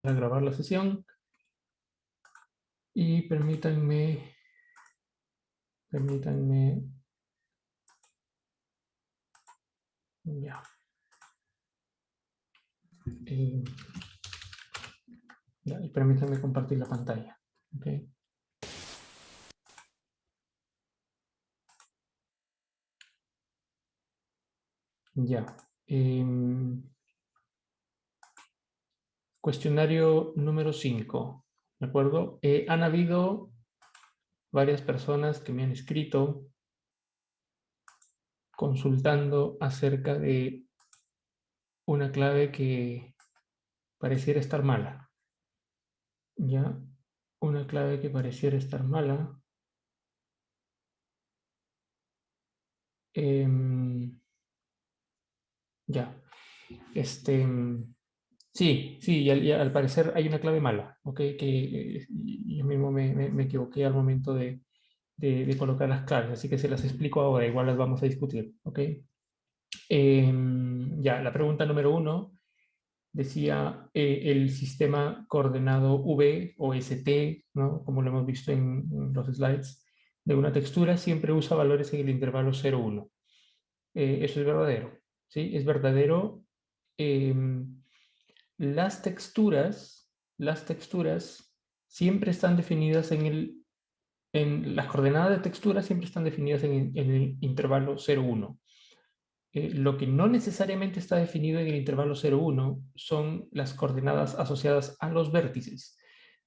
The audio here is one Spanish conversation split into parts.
a grabar la sesión y permítanme, ya, eh, y permítanme compartir la pantalla. ¿Okay? Ya. Cuestionario número 5. ¿De acuerdo? Han habido varias personas que me han escrito consultando acerca de una clave que pareciera estar mala. Ya, una clave que pareciera estar mala. Ya, sí, sí, y al parecer hay una clave mala, ¿ok? Que yo mismo me equivoqué al momento de colocar las claves, así que se las explico ahora, igual las vamos a discutir, ¿ok? Ya, la pregunta número 1 decía el sistema coordenado V o ST, ¿no? Como lo hemos visto en los slides, de una textura siempre usa valores en el intervalo 0,1. Eso es verdadero, ¿sí? Es verdadero. Las texturas siempre están definidas en las coordenadas de textura siempre están definidas en el intervalo 0,1. Lo que no necesariamente está definido en el intervalo 0,1 son las coordenadas asociadas a los vértices,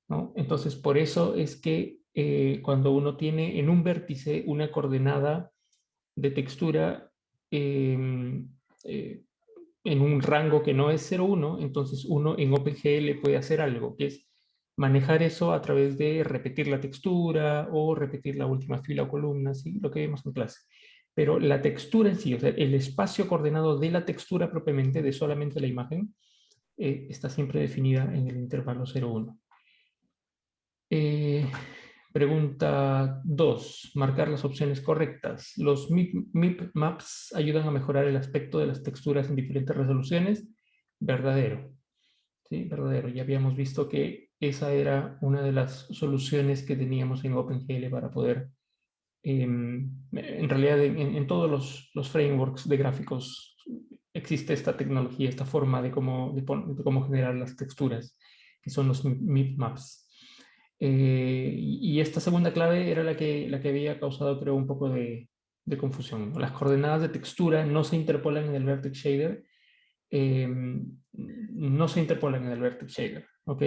¿no? Entonces, por eso es que cuando uno tiene en un vértice una coordenada de textura eh, eh, en un rango que no es 0,1, entonces uno en OpenGL puede hacer algo, que es manejar eso a través de repetir la textura o repetir la última fila o columna, ¿sí? Lo que vimos en clase. Pero la textura en sí, o sea, el espacio coordenado de la textura propiamente, de solamente la imagen, está siempre definida en el intervalo 0,1. Pregunta 2. Marcar las opciones correctas. Los MIP maps ayudan a mejorar el aspecto de las texturas en diferentes resoluciones. Verdadero. Sí, verdadero. Ya habíamos visto que esa era una de las soluciones que teníamos en OpenGL para poder, en realidad en todos los frameworks de gráficos existe esta tecnología, esta forma de cómo generar las texturas, que son los MIP maps. Y esta segunda clave era la que había causado, creo, un poco de confusión. Las coordenadas de textura no se interpolan en el vertex shader, no se interpolan en el vertex shader, ¿ok?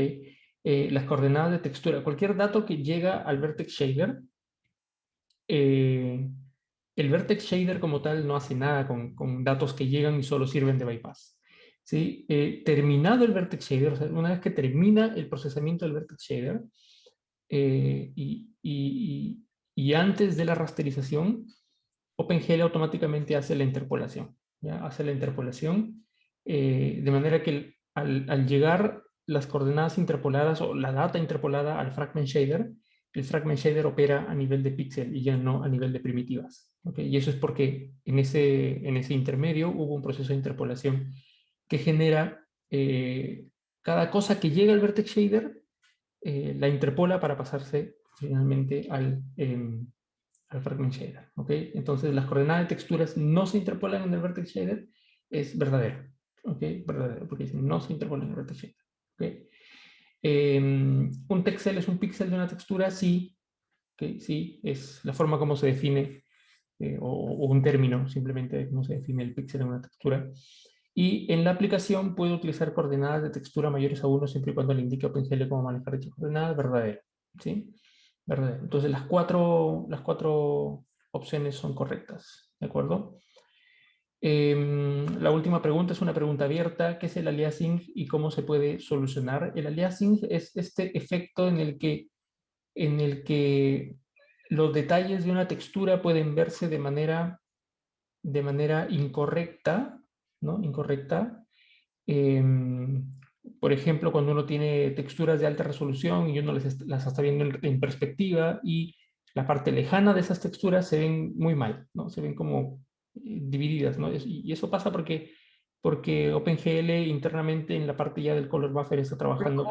Las coordenadas de textura, cualquier dato que llega al vertex shader, el vertex shader como tal no hace nada con datos que llegan y solo sirven de bypass. ¿Sí? Terminado el vertex shader, o sea, una vez que termina el procesamiento del vertex shader, eh, y, y, y antes de la rasterización, OpenGL automáticamente hace la interpolación. ¿Ya? Hace la interpolación de manera que al llegar las coordenadas interpoladas o la data interpolada al fragment shader, el fragment shader opera a nivel de píxel y ya no a nivel de primitivas. ¿Okay? Y eso es porque en ese intermedio hubo un proceso de interpolación que genera cada cosa que llega al vertex shader, la interpola para pasarse finalmente al fragment shader. ¿Okay? Entonces las coordenadas de texturas no se interpolan en el vertex shader, es verdadero. ¿Okay? Verdadero, porque no se interpolan en el vertex shader. ¿Okay? Un texel es un píxel de una textura, sí, ¿okay? Sí, es la forma como se define, o un término, simplemente cómo se define el píxel en una textura. Y en la aplicación puede utilizar coordenadas de textura mayores a 1 siempre y cuando le indique OpenGL cómo manejar dichas coordenadas, verdadero. ¿Sí? Verdadero. Entonces las cuatro opciones son correctas, ¿de acuerdo? La última pregunta es una pregunta abierta. ¿Qué es el aliasing y cómo se puede solucionar? El aliasing es este efecto en el que los detalles de una textura pueden verse de manera incorrecta, ¿no? Incorrecta. Por ejemplo, cuando uno tiene texturas de alta resolución y uno las está viendo en perspectiva y la parte lejana de esas texturas se ven muy mal, ¿no? Se ven como divididas, ¿no? Y eso pasa porque porque OpenGL internamente en la parte ya del color buffer está trabajando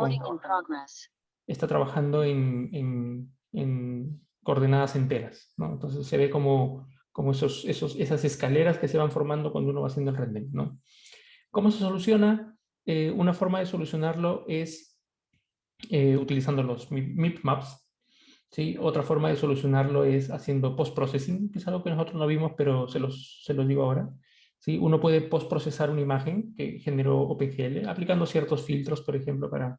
en coordenadas enteras, ¿no? Entonces se ve como esas escaleras que se van formando cuando uno va haciendo el rendering, ¿no? ¿Cómo se soluciona? Una forma de solucionarlo es utilizando los MIP maps, ¿sí? Otra forma de solucionarlo es haciendo post-processing, que es algo que nosotros no vimos, pero se los digo ahora. ¿Sí? Uno puede post-procesar una imagen que generó OpenGL, aplicando ciertos filtros, por ejemplo, para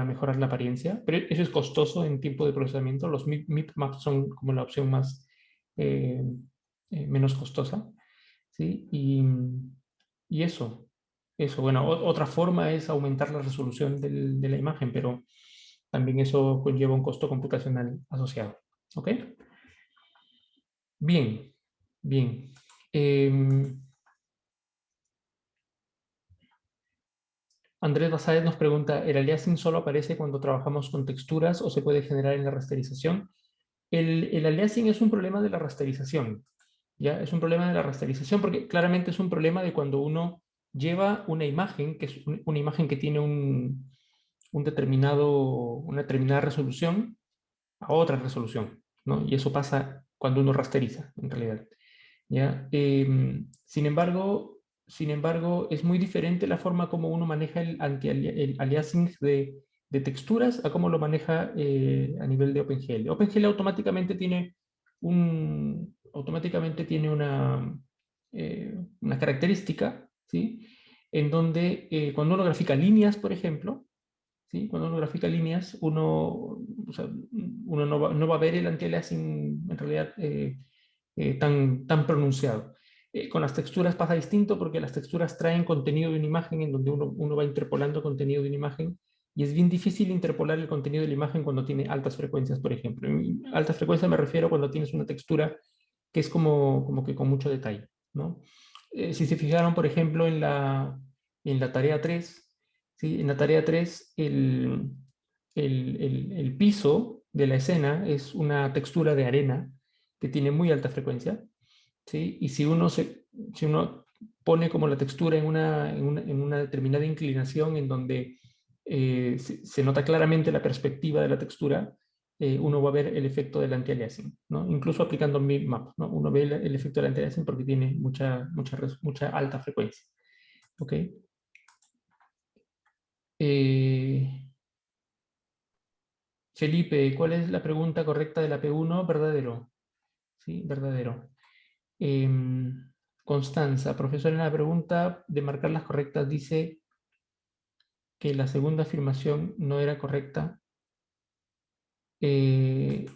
mejorar la apariencia, pero eso es costoso en tiempo de procesamiento. Los MIP maps son como la opción más menos costosa, ¿sí? Y eso, bueno, otra forma es aumentar la resolución de la imagen, pero también eso conlleva un costo computacional asociado, ¿ok? Bien, bien. Andrés Basáez nos pregunta, ¿el aliasing solo aparece cuando trabajamos con texturas o se puede generar en la rasterización? El aliasing es un problema de la rasterización, ¿ya? Es un problema de la rasterización porque claramente es un problema de cuando uno lleva una imagen, que es una imagen que tiene una determinada resolución a otra resolución, ¿no? Y eso pasa cuando uno rasteriza, en realidad, ¿ya? Sin embargo, es muy diferente la forma como uno maneja el aliasing de texturas a cómo lo maneja a nivel de OpenGL. OpenGL automáticamente tiene una característica, ¿sí? En donde cuando uno grafica líneas, por ejemplo, ¿sí? Cuando uno grafica líneas, o sea, uno no va a ver el anti-aliasing en realidad tan pronunciado. Con las texturas pasa distinto porque las texturas traen contenido de una imagen en donde uno va interpolando contenido de una imagen y es bien difícil interpolar el contenido de la imagen cuando tiene altas frecuencias, por ejemplo. En altas frecuencias me refiero cuando tienes una textura que es como que con mucho detalle, ¿no? Si se fijaron, por ejemplo, en la tarea 3, ¿sí? En la tarea 3 el piso de la escena es una textura de arena que tiene muy alta frecuencia, ¿sí? Y si uno pone como la textura en una determinada inclinación en donde se nota claramente la perspectiva de la textura, uno va a ver el efecto del anti-aliasing, ¿no? Incluso aplicando map, ¿no? Uno ve el efecto del anti-aliasing porque tiene mucha alta frecuencia, ¿ok? Eh, Felipe, ¿cuál es la pregunta correcta de la P1? Verdadero, ¿sí? Verdadero. Constanza, profesor, en la pregunta de marcar las correctas dice que la segunda afirmación no era correcta. Eh,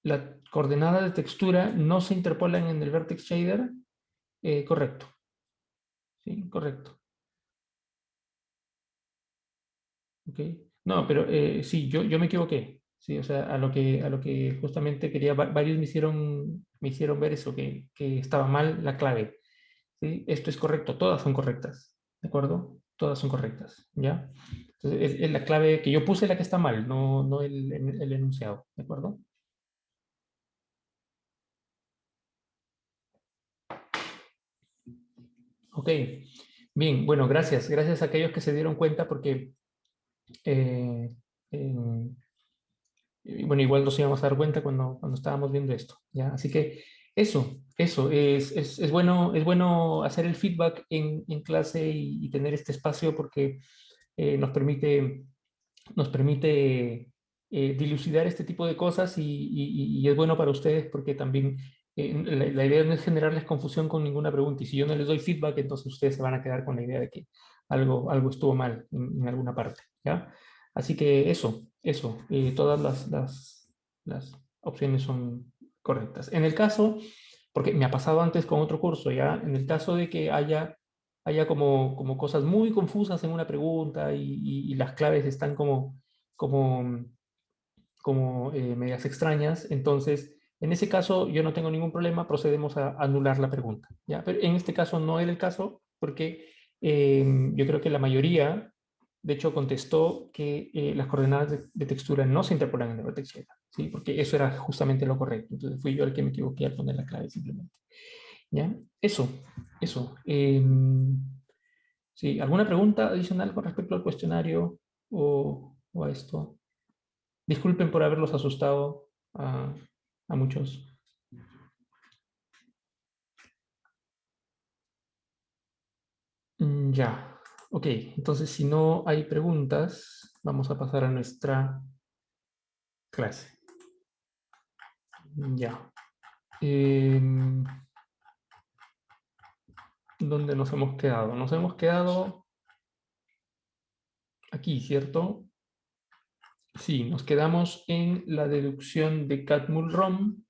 la coordenada de textura no se interpolan en el vertex shader. Correcto. Sí, correcto. Ok. No, pero sí, yo me equivoqué. Sí, o sea, a lo que justamente quería, varios me hicieron ver eso, que estaba mal la clave. ¿Sí? Esto es correcto, todas son correctas, ¿de acuerdo? Todas son correctas, ¿ya? Entonces, es la clave que yo puse la que está mal, no el enunciado, ¿de acuerdo? Ok, bien, bueno, gracias. Gracias a aquellos que se dieron cuenta porque, eh, eh, bueno, igual nos íbamos a dar cuenta cuando estábamos viendo esto, ¿ya? Así que eso, es bueno hacer el feedback en clase y tener este espacio porque nos permite dilucidar este tipo de cosas y es bueno para ustedes porque también la idea no es generarles confusión con ninguna pregunta y si yo no les doy feedback, entonces ustedes se van a quedar con la idea de que algo estuvo mal en alguna parte, ¿ya? Así que todas las opciones son correctas. En el caso, porque me ha pasado antes con otro curso, ¿ya? En el caso de que haya como cosas muy confusas en una pregunta y las claves están como, como medias extrañas, entonces en ese caso yo no tengo ningún problema, procedemos a anular la pregunta, ¿ya? Pero en este caso no era el caso porque yo creo que la mayoría, de hecho, contestó que las coordenadas de textura no se interpolan en el vertex shader, ¿sí? Porque eso era justamente lo correcto. Entonces fui yo el que me equivoqué al poner la clave simplemente. ¿Ya? Eso. Sí, ¿alguna pregunta adicional con respecto al cuestionario o a esto? Disculpen por haberlos asustado a muchos. Ya, ok. Entonces, si no hay preguntas, vamos a pasar a nuestra clase. Ya. ¿Dónde nos hemos quedado? Nos hemos quedado aquí, ¿cierto? Sí, nos quedamos en la deducción de Catmull-Rom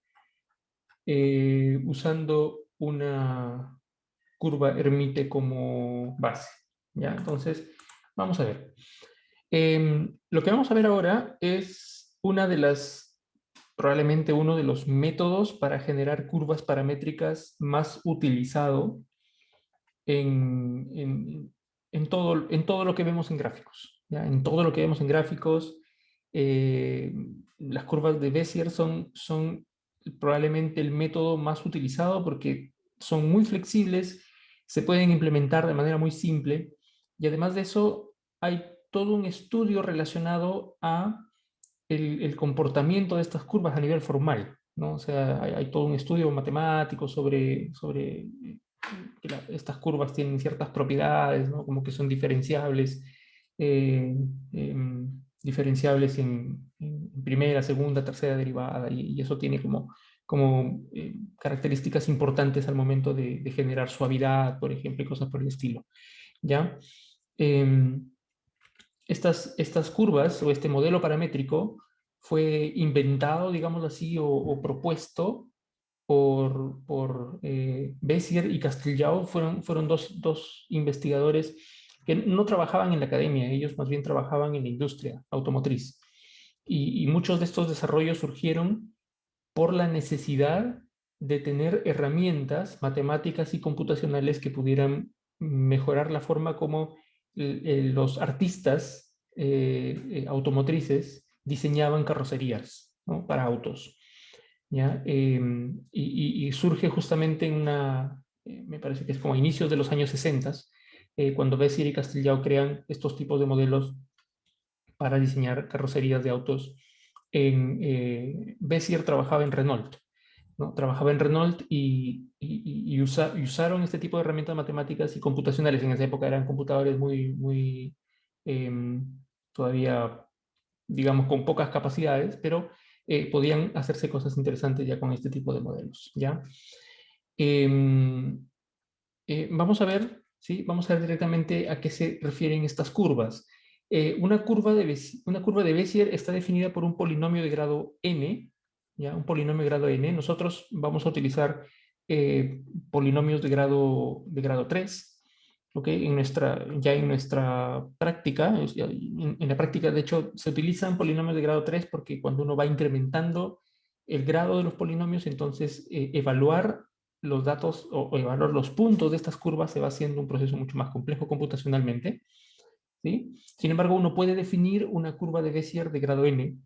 usando una curva Hermite como base. ¿Ya? Entonces, vamos a ver. Lo que vamos a ver ahora es probablemente uno de los métodos para generar curvas paramétricas más utilizado en, en todo lo que vemos en gráficos. ¿Ya? En todo lo que vemos en gráficos, eh, las curvas de Bézier son probablemente el método más utilizado porque son muy flexibles, se pueden implementar de manera muy simple y además de eso hay todo un estudio relacionado a el comportamiento de estas curvas a nivel formal, ¿no? O sea, hay todo un estudio matemático sobre que estas curvas tienen ciertas propiedades, ¿no? Como que son diferenciables, eh, diferenciables en primera, segunda, tercera derivada, y eso tiene como características importantes al momento de generar suavidad, por ejemplo, y cosas por el estilo, ¿ya? Estas curvas o este modelo paramétrico fue inventado, digámoslo así, o propuesto por Bézier y Castillau. Fueron dos investigadores que no trabajaban en la academia, ellos más bien trabajaban en la industria automotriz. Y muchos de estos desarrollos surgieron por la necesidad de tener herramientas matemáticas y computacionales que pudieran mejorar la forma como los artistas automotrices diseñaban carrocerías, ¿no? Para autos. ¿Ya? Y surge justamente me parece que es como a inicios de los años 60, cuando Bézier y Castillau crean estos tipos de modelos para diseñar carrocerías de autos. Bézier trabajaba en Renault, ¿no? Trabajaba en Renault y usaron este tipo de herramientas matemáticas y computacionales. En esa época eran computadores muy eh, todavía, digamos, con pocas capacidades, pero podían hacerse cosas interesantes ya con este tipo de modelos, ¿ya? Eh, vamos a ver, ¿sí? Vamos a ver directamente a qué se refieren estas curvas. Una curva de Bézier está definida por un polinomio de grado n, ¿ya? Un polinomio de grado n. Nosotros vamos a utilizar polinomios de grado 3. ¿Ok? Ya en nuestra práctica, en la práctica de hecho se utilizan polinomios de grado 3 porque cuando uno va incrementando el grado de los polinomios, entonces evaluar los datos o evaluar los puntos de estas curvas se va haciendo un proceso mucho más complejo computacionalmente, ¿sí? Sin embargo, uno puede definir una curva de Bézier de grado n,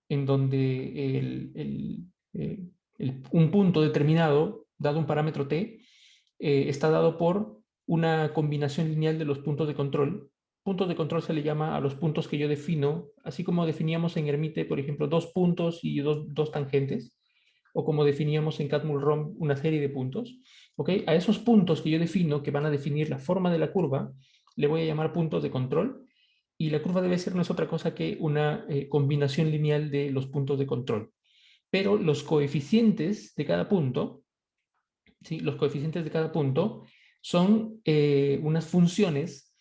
en donde un punto determinado, dado un parámetro t, está dado por una combinación lineal de los puntos de control. Puntos de control se le llama a los puntos que yo defino, así como definíamos en Hermite, por ejemplo, dos puntos y dos tangentes, o como definíamos en Catmull-Rom una serie de puntos. ¿Ok? A esos puntos que yo defino, que van a definir la forma de la curva, le voy a llamar puntos de control, y la curva debe ser no es otra cosa que una combinación lineal de los puntos de control. Pero los coeficientes de cada punto, ¿sí? Los coeficientes de cada punto son unas funciones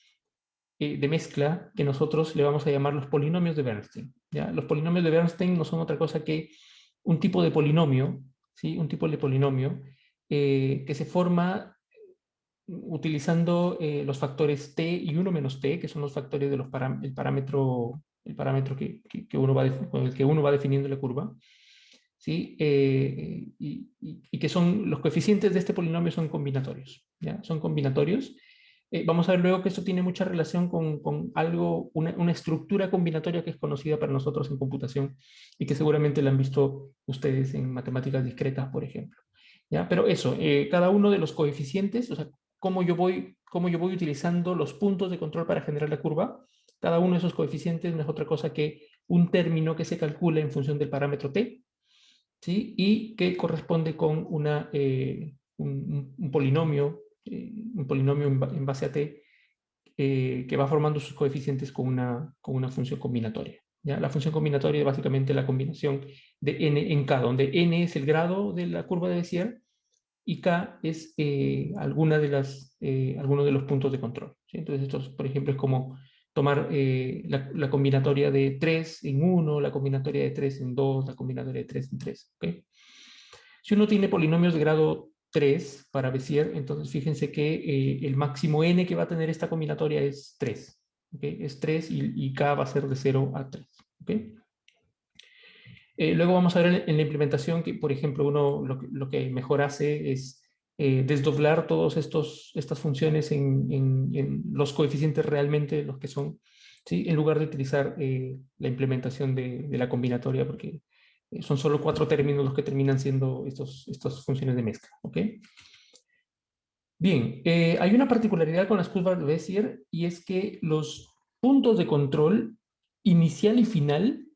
de mezcla que nosotros le vamos a llamar los polinomios de Bernstein, ¿ya? Los polinomios de Bernstein no son otra cosa que un tipo de polinomio, ¿sí? Un tipo de polinomio que se forma utilizando los factores t y 1 menos t, que son los factores del parámetro que uno con el que uno va definiendo la curva, ¿sí? Y que son los coeficientes de este polinomio son combinatorios, ¿ya? Son combinatorios. Vamos a ver luego que esto tiene mucha relación con algo, una estructura combinatoria que es conocida para nosotros en computación y que seguramente la han visto ustedes en matemáticas discretas, por ejemplo. ¿ya? Pero eso, cada uno de los coeficientes, o sea, cómo yo voy utilizando los puntos de control para generar la curva, cada uno de esos coeficientes no es otra cosa que un término que se calcula en función del parámetro t, ¿sí? Y que corresponde con un polinomio, en base a t, que va formando sus coeficientes con una función combinatoria. ¿Ya? La función combinatoria es básicamente la combinación de n en k, donde n es el grado de la curva de Bézier y k es alguno de los puntos de control. ¿Sí? Entonces, esto, por ejemplo, es como tomar la combinatoria de 3 en 1, la combinatoria de 3 en 2, la combinatoria de 3 en 3. ¿Okay? Si uno tiene polinomios de grado 3 para Bézier, entonces fíjense que el máximo n que va a tener esta combinatoria es 3. ¿Okay? Es 3 y k va a ser de 0 a 3. ¿Okay? Luego vamos a ver en la implementación que, por ejemplo, uno lo que mejor hace es desdoblar todas estas funciones en los coeficientes realmente, los que son, ¿sí? En lugar de utilizar la implementación de la combinatoria, porque son solo 4 términos los que terminan siendo estas funciones de mezcla. ¿Ok? Bien, hay una particularidad con las curvas de Bézier y es que los puntos de control inicial y final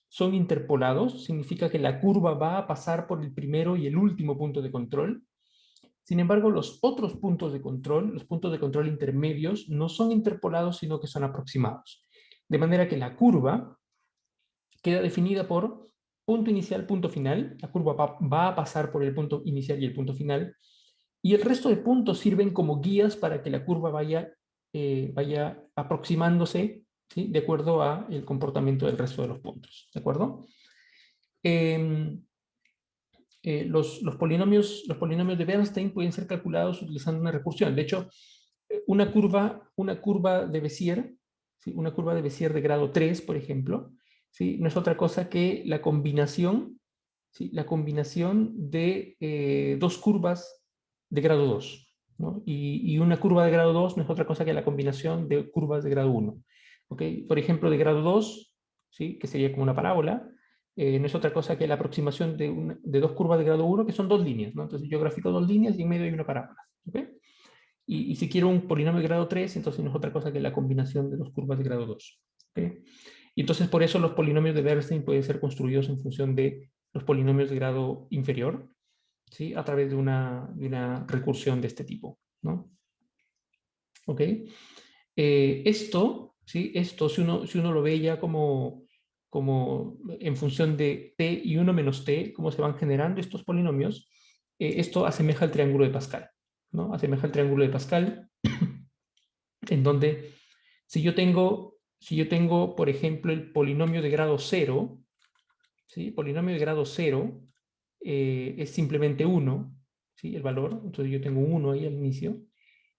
son interpolados, significa que la curva va a pasar por el primero y el último punto de control. Sin embargo, los otros puntos de control, los puntos de control intermedios, no son interpolados, sino que son aproximados. De manera que la curva queda definida por punto inicial, punto final. La curva va a pasar por el punto inicial y el punto final. Y el resto de puntos sirven como guías para que la curva vaya aproximándose, ¿sí? De acuerdo al comportamiento del resto de los puntos. ¿De acuerdo? Eh, los polinomios de Bernstein pueden ser calculados utilizando una recursión. De hecho, una curva de Bézier, ¿sí? Una curva de Bézier de grado 3, por ejemplo, ¿sí? No es otra cosa que la combinación, ¿sí? La combinación de dos curvas de grado 2. ¿No? Y una curva de grado 2 no es otra cosa que la combinación de curvas de grado 1. ¿Okay? Por ejemplo, de grado 2, ¿sí? Que sería como una parábola, no es otra cosa que la aproximación de dos curvas de grado 1, que son dos líneas, ¿no? Entonces yo grafico dos líneas y en medio hay una parábola. ¿Okay? Y si quiero un polinomio de grado 3, entonces no es otra cosa que la combinación de dos curvas de grado 2. ¿Okay? Y entonces por eso los polinomios de Bernstein pueden ser construidos en función de los polinomios de grado inferior, ¿sí? A través de una recursión de este tipo. ¿No? ¿Ok? ¿Sí? Esto si uno lo ve ya como en función de t y 1 menos t, cómo se van generando estos polinomios, esto asemeja al triángulo de Pascal, ¿no? Asemeja al triángulo de Pascal, en donde si yo tengo, por ejemplo, el polinomio de grado 0, ¿sí? El polinomio de grado 0 es simplemente 1, ¿sí? El valor, entonces yo tengo un 1 ahí al inicio.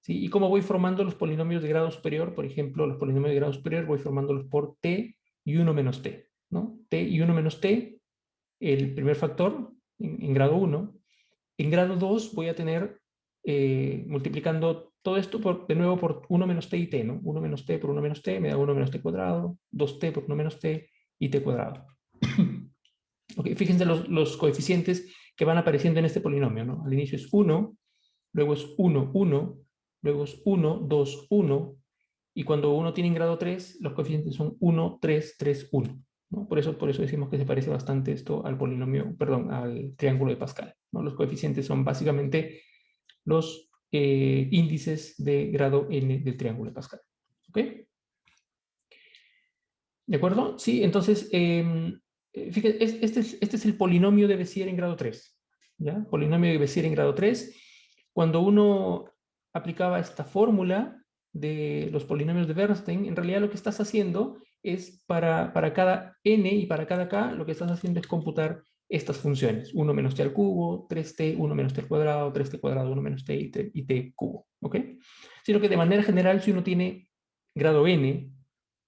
¿Sí? Y cómo voy formando los polinomios de grado superior, por ejemplo, los polinomios de grado superior voy formándolos por t y 1 menos t, ¿no? T y 1 menos t, el primer factor en grado 1. En grado 2 voy a tener, multiplicando todo esto de nuevo por 1 menos t y t, ¿no? 1 menos t por 1 menos t me da 1 menos t cuadrado, 2t por 1 menos t y t cuadrado. Okay, fíjense los coeficientes que van apareciendo en este polinomio, ¿no? Al inicio es 1, luego es 1, 1, luego es 1, 2, 1, y cuando uno tiene en grado 3, los coeficientes son 1, 3, 3, 1. ¿No? Por eso decimos que se parece bastante esto al polinomio, perdón, al triángulo de Pascal. ¿No? Los coeficientes son básicamente los índices de grado n del triángulo de Pascal. ¿Ok? ¿De acuerdo? Sí, entonces, fíjate, este es el polinomio de Bézier en grado 3. ¿Ya? Polinomio de Bézier en grado 3. Cuando uno aplicaba esta fórmula de los polinomios de Bernstein, en realidad lo que estás haciendo es para cada n y para cada k, lo que estás haciendo es computar estas funciones. 1 menos t al cubo, 3t, 1 menos t al cuadrado, 3t cuadrado, 1 menos t y t cubo. ¿Ok? Sino que de manera general, si uno tiene grado n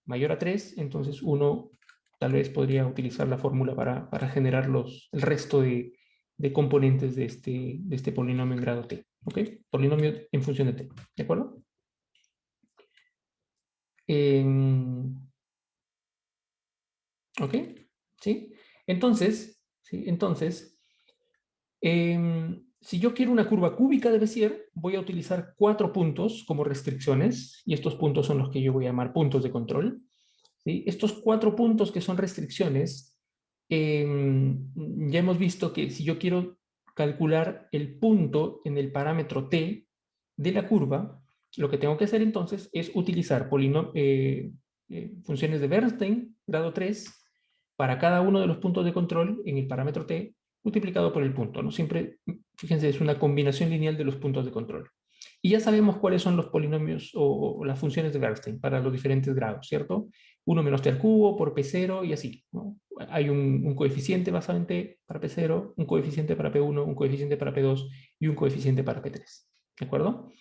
mayor a 3, entonces uno tal vez podría utilizar la fórmula para generar el resto de componentes de este polinomio en grado t. ¿Ok? Polinomio en función de t. ¿De acuerdo? ¿Ok? ¿Sí? Entonces, ¿sí? Entonces, Si yo quiero una curva cúbica de Bézier, voy a utilizar 4 puntos como restricciones, y estos puntos son los que yo voy a llamar puntos de control. ¿Sí? Estos 4 puntos que son restricciones, ya hemos visto que si yo quiero calcular el punto en el parámetro t de la curva, lo que tengo que hacer entonces es utilizar funciones de Bernstein, grado 3, para cada uno de los puntos de control en el parámetro t, multiplicado por el punto, ¿no? Siempre, fíjense, es una combinación lineal de los puntos de control. Y ya sabemos cuáles son los polinomios o las funciones de Bernstein para los diferentes grados, ¿cierto? 1 menos t al cubo por p0 y así, ¿no? Hay un coeficiente basado en t para p0, un coeficiente para p1, un coeficiente para p2 y un coeficiente para p3, ¿de acuerdo?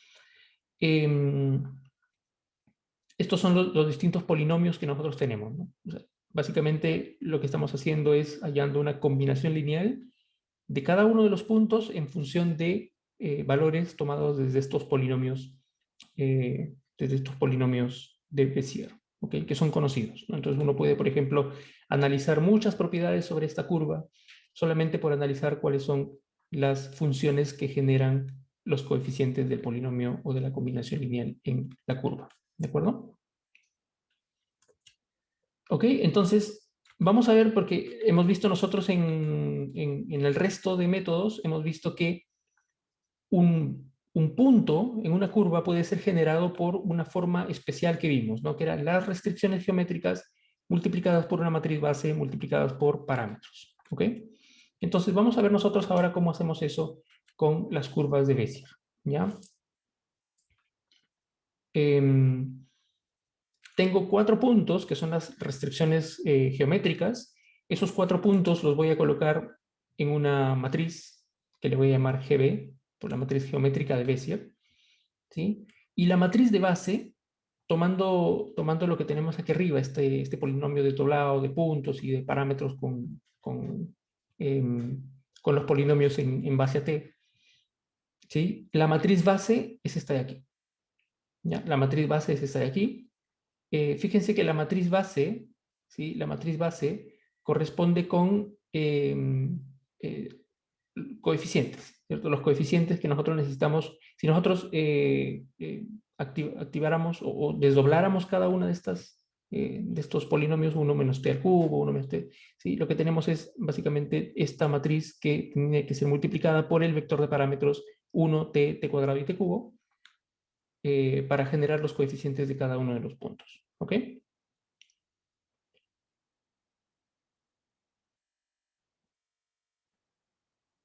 Estos son los distintos polinomios que nosotros tenemos, ¿no? O sea, básicamente lo que estamos haciendo es hallando una combinación lineal de cada uno de los puntos en función de valores tomados desde estos polinomios de Bézier, ¿okay? Que son conocidos, ¿no? Entonces uno puede, por ejemplo, analizar muchas propiedades sobre esta curva solamente por analizar cuáles son las funciones que generan los coeficientes del polinomio o de la combinación lineal en la curva, ¿de acuerdo? Ok, entonces vamos a ver, porque hemos visto nosotros en el resto de métodos, hemos visto que un punto en una curva puede ser generado por una forma especial que vimos, ¿no? Que eran las restricciones geométricas multiplicadas por una matriz base multiplicadas por parámetros. ¿Ok? Entonces vamos a ver nosotros ahora cómo hacemos eso con las curvas de Bézier. ¿Ya? Tengo 4 puntos que son las restricciones geométricas. Esos 4 puntos los voy a colocar en una matriz que le voy a llamar GB, por la matriz geométrica de Bézier. ¿Sí? Y la matriz de base, tomando lo que tenemos aquí arriba, este polinomio de doblado de puntos y de parámetros con los polinomios en base a t, ¿sí? La matriz base es esta de aquí. ¿Ya? La matriz base es esta de aquí. Fíjense que la matriz base, ¿sí? La matriz base corresponde con coeficientes, ¿cierto? Los coeficientes que nosotros necesitamos, si nosotros activáramos o desdobláramos cada una de estos polinomios, 1 menos t al cubo, 1 menos t, ¿sí? Lo que tenemos es básicamente esta matriz que tiene que ser multiplicada por el vector de parámetros 1, t, t cuadrado y t cubo, para generar los coeficientes de cada uno de los puntos. ¿Ok?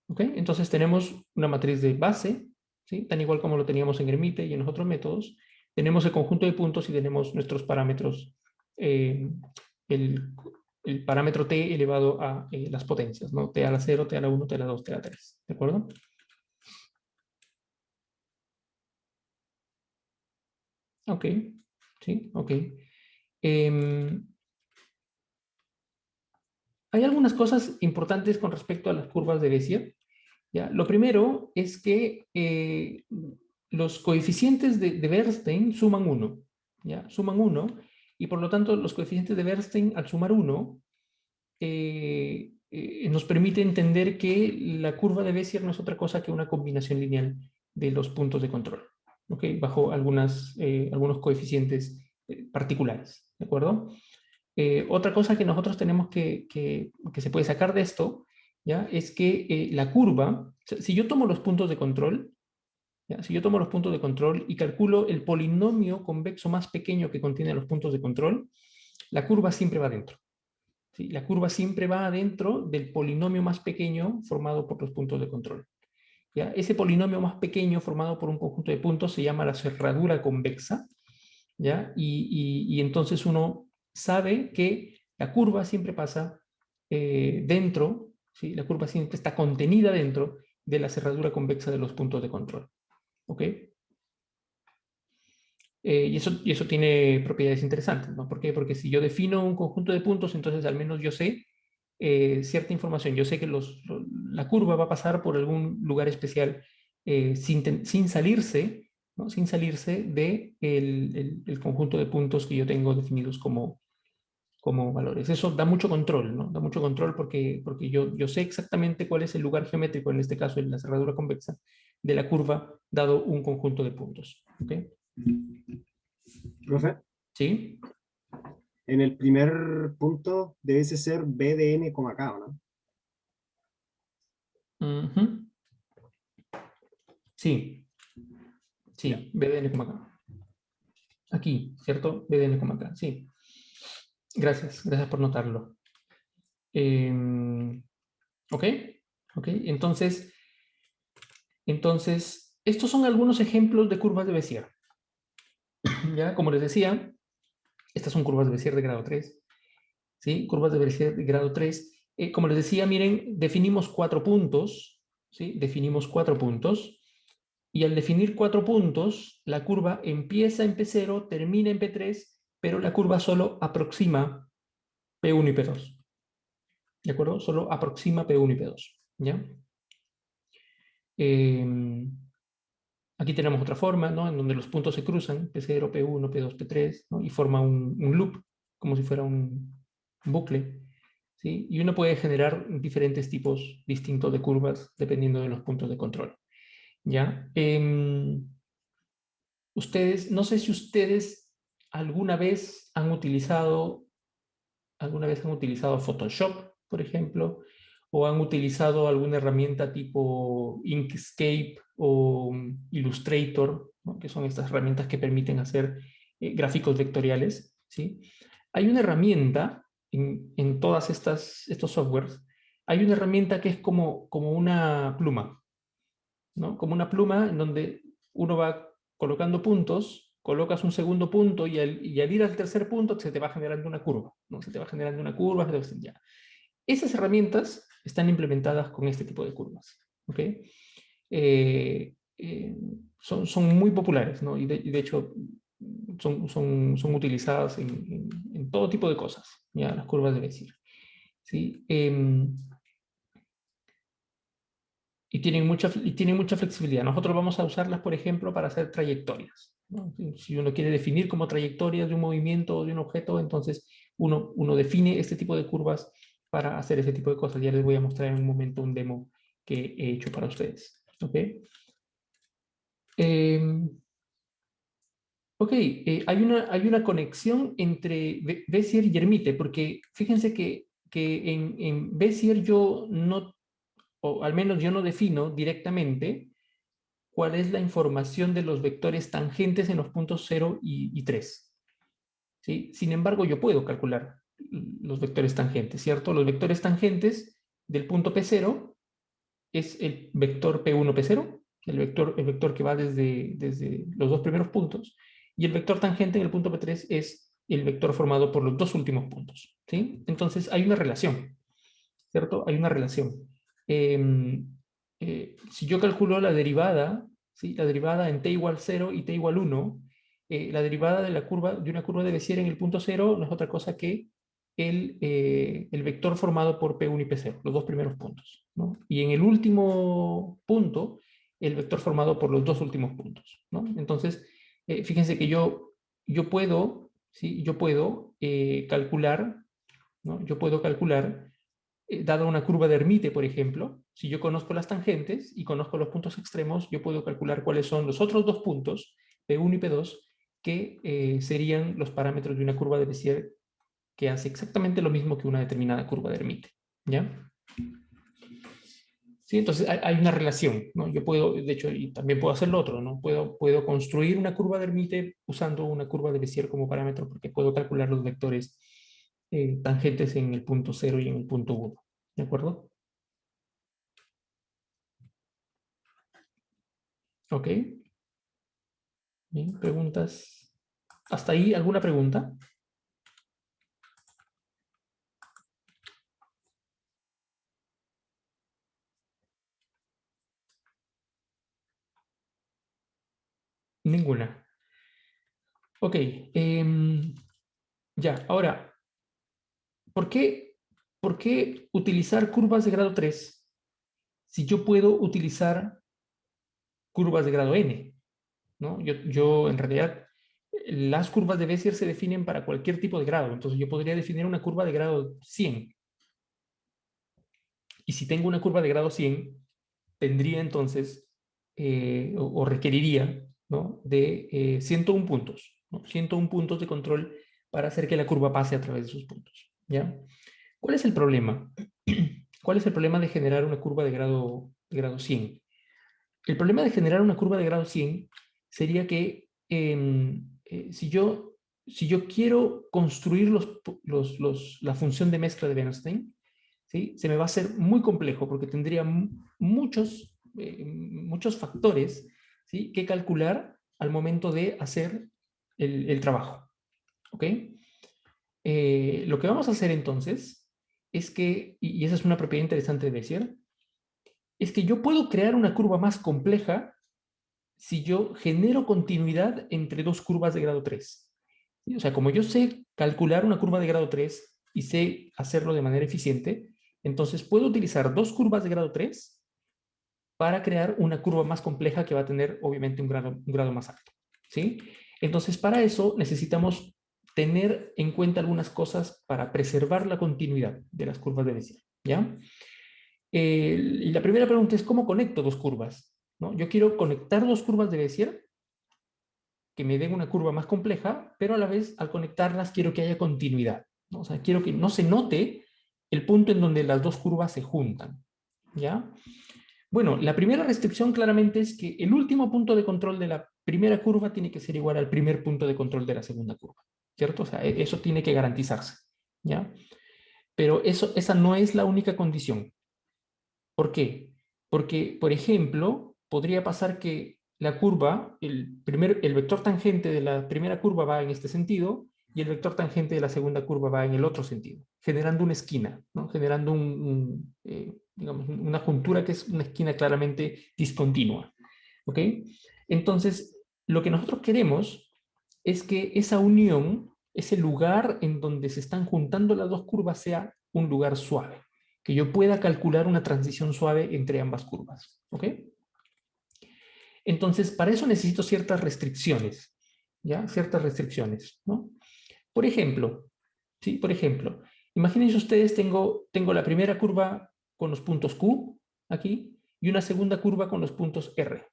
¿Ok? Entonces tenemos una matriz de base, ¿sí? Tan igual como lo teníamos en Hermite y en los otros métodos. Tenemos el conjunto de puntos y tenemos nuestros parámetros, eh, el, el parámetro t elevado a las potencias, ¿no? T a la 0, t a la 1, t a la 2, t a la 3. ¿De acuerdo? Ok, sí, ok. Eh, Hay algunas cosas importantes con respecto a las curvas de Bézier. ¿Ya? Lo primero es que los coeficientes de Bernstein suman 1. ¿Ya? Suman 1 y por lo tanto los coeficientes de Bernstein al sumar 1 nos permite entender que la curva de Bézier no es otra cosa que una combinación lineal de los puntos de control, ¿ok? Bajo algunos coeficientes particulares, ¿de acuerdo? Otra cosa que nosotros tenemos que se puede sacar de esto, ¿ya? Es que la curva, si yo tomo los puntos de control, ¿ya? Si yo tomo los puntos de control y calculo el polinomio convexo más pequeño que contiene los puntos de control, la curva siempre va adentro. ¿Sí? La curva siempre va adentro del polinomio más pequeño formado por los puntos de control. ¿Ya? Ese polinomio más pequeño formado por un conjunto de puntos se llama la cerradura convexa, ¿ya? Y entonces uno sabe que la curva siempre pasa dentro, ¿sí? La curva siempre está contenida dentro de la cerradura convexa de los puntos de control. ¿Ok? Y eso tiene propiedades interesantes, ¿no? ¿Por qué? Porque si yo defino un conjunto de puntos, entonces al menos yo sé cierta información. Yo sé que la curva va a pasar por algún lugar especial sin salirse, ¿no? Sin salirse de el conjunto de puntos que yo tengo definidos como como valores. Eso da mucho control, ¿no? Da mucho control porque yo sé exactamente cuál es el lugar geométrico, en este caso en la cerradura convexa, de la curva, dado un conjunto de puntos. ¿Ok? Profe, ¿Sí? en el primer punto debe ser B de n, K, ¿o no? Ujú. Sí, Ya. sí, BDN como acá. Aquí, ¿cierto? BDN como acá, sí. Gracias, gracias por notarlo. ¿Ok? ¿Ok? Entonces, estos son algunos ejemplos de curvas de Bézier. Ya, como les decía, estas son curvas de Bézier de grado 3. ¿Sí? Curvas de Bézier de grado 3. Como les decía, miren, definimos 4 puntos. ¿Sí? Definimos 4 puntos. Y al definir 4 puntos, la curva empieza en P0, termina en P3, pero la curva solo aproxima P1 y P2. ¿De acuerdo? Solo aproxima P1 y P2. ¿Ya? Aquí tenemos otra forma, ¿no? En donde los puntos se cruzan, P0, P1, P2, P3, ¿no? Y forma un loop, como si fuera un bucle. ¿Sí? Y uno puede generar diferentes tipos distintos de curvas dependiendo de los puntos de control. ¿Ya? Ustedes, no sé si ustedes alguna vez han utilizado Photoshop, por ejemplo, o han utilizado alguna herramienta tipo Inkscape o Illustrator, ¿no? Que son estas herramientas que permiten hacer gráficos vectoriales, ¿sí? Hay una herramienta en todas estos softwares, hay una herramienta que es como una pluma, ¿no? Como una pluma en donde uno va colocando puntos, colocas un segundo punto y al ir al tercer punto se te va generando una curva, ¿no? Se te va generando una curva, ya. Esas herramientas están implementadas con este tipo de curvas, ¿ok? Son muy populares, ¿no? Y de hecho son utilizadas en todo tipo de cosas, ¿ya? Las curvas de Bézier, ¿sí? Y tienen mucha flexibilidad. Nosotros vamos a usarlas, por ejemplo, para hacer trayectorias, ¿no? Si uno quiere definir como trayectorias de un movimiento o de un objeto, entonces uno define este tipo de curvas para hacer ese tipo de cosas. Ya les voy a mostrar en un momento un demo que he hecho para ustedes. ¿Ok? Ok, hay una conexión entre Bézier y Hermite, porque fíjense que en Bézier yo no, o al menos yo no defino directamente cuál es la información de los vectores tangentes en los puntos 0 y 3. ¿Sí? Sin embargo, yo puedo calcular los vectores tangentes, ¿cierto? Los vectores tangentes del punto P0 es el vector P1, P0, el vector que va desde los dos primeros puntos, y el vector tangente en el punto P3 es el vector formado por los dos últimos puntos. ¿Sí? Entonces hay una relación, ¿cierto? Hay una relación. Eh, si yo calculo la derivada, ¿sí? La derivada en t igual 0 y t igual 1, la derivada de una curva de Bézier en el punto 0 no es otra cosa que el vector formado por P1 y P0, los dos primeros puntos, ¿no? Y en el último punto, el vector formado por los dos últimos puntos, ¿no? Entonces, fíjense que yo puedo, ¿sí? Yo puedo calcular, ¿no? Yo puedo calcular dada una curva de Hermite, por ejemplo, si yo conozco las tangentes y conozco los puntos extremos, yo puedo calcular cuáles son los otros dos puntos, P1 y P2, que serían los parámetros de una curva de Bézier que hace exactamente lo mismo que una determinada curva de Hermite. ¿Ya? Sí, entonces hay una relación, ¿no? Yo puedo, de hecho, y también puedo hacer lo otro, ¿no? Puedo construir una curva de Hermite usando una curva de Bézier como parámetro porque puedo calcular los vectores tangentes en el punto 0 y en el punto 1. ¿De acuerdo? Ok. Bien, preguntas. ¿Hasta ahí alguna pregunta? Ninguna. Ok. Ya, ahora, ¿por qué, ¿por qué utilizar curvas de grado 3 si yo puedo utilizar curvas de grado n? ¿No? Yo en realidad las curvas de Bézier se definen para cualquier tipo de grado. Entonces yo podría definir una curva de grado 100. Y si tengo una curva de grado 100, tendría entonces, o requeriría, ¿no?, de 101 puntos, ¿no? 101 puntos de control para hacer que la curva pase a través de sus puntos, ¿ya? ¿Cuál es el problema? ¿Cuál es el problema de generar una curva de grado 100? El problema de generar una curva de grado 100 sería que si yo quiero construir la función de mezcla de Bernstein, ¿sí?, se me va a hacer muy complejo porque tendría muchos factores, ¿sí?, que calcular al momento de hacer el trabajo. ¿Ok? Lo que vamos a hacer entonces es que, y esa es una propiedad interesante de Bézier, es que yo puedo crear una curva más compleja si yo genero continuidad entre dos curvas de grado 3. ¿Sí? O sea, como yo sé calcular una curva de grado 3 y sé hacerlo de manera eficiente, entonces puedo utilizar dos curvas de grado 3 para crear una curva más compleja que va a tener obviamente un grado más alto. ¿Sí? Entonces, para eso necesitamos tener en cuenta algunas cosas para preservar la continuidad de las curvas de Bézier. ¿Ya? Y la primera pregunta es, ¿cómo conecto dos curvas? ¿No? Yo quiero conectar dos curvas de Bézier que me den una curva más compleja, pero a la vez, al conectarlas, quiero que haya continuidad, ¿no? O sea, quiero que no se note el punto en donde las dos curvas se juntan, ¿ya? Bueno, la primera restricción claramente es que el último punto de control de la primera curva tiene que ser igual al primer punto de control de la segunda curva, ¿cierto? O sea, eso tiene que garantizarse, ¿ya? Pero esa no es la única condición. ¿Por qué? Porque, por ejemplo, podría pasar que la curva, el vector tangente de la primera curva va en este sentido y el vector tangente de la segunda curva va en el otro sentido, generando una esquina, ¿no? Generando digamos, una juntura que es una esquina claramente discontinua. ¿Ok? Entonces, lo que nosotros queremos es que esa unión, ese lugar en donde se están juntando las dos curvas, sea un lugar suave, que yo pueda calcular una transición suave entre ambas curvas. ¿Ok? Entonces, para eso necesito ciertas restricciones, ¿ya? Ciertas restricciones, ¿no? Por ejemplo, ¿sí? Por ejemplo, imagínense ustedes, tengo la primera curva con los puntos Q aquí y una segunda curva con los puntos R.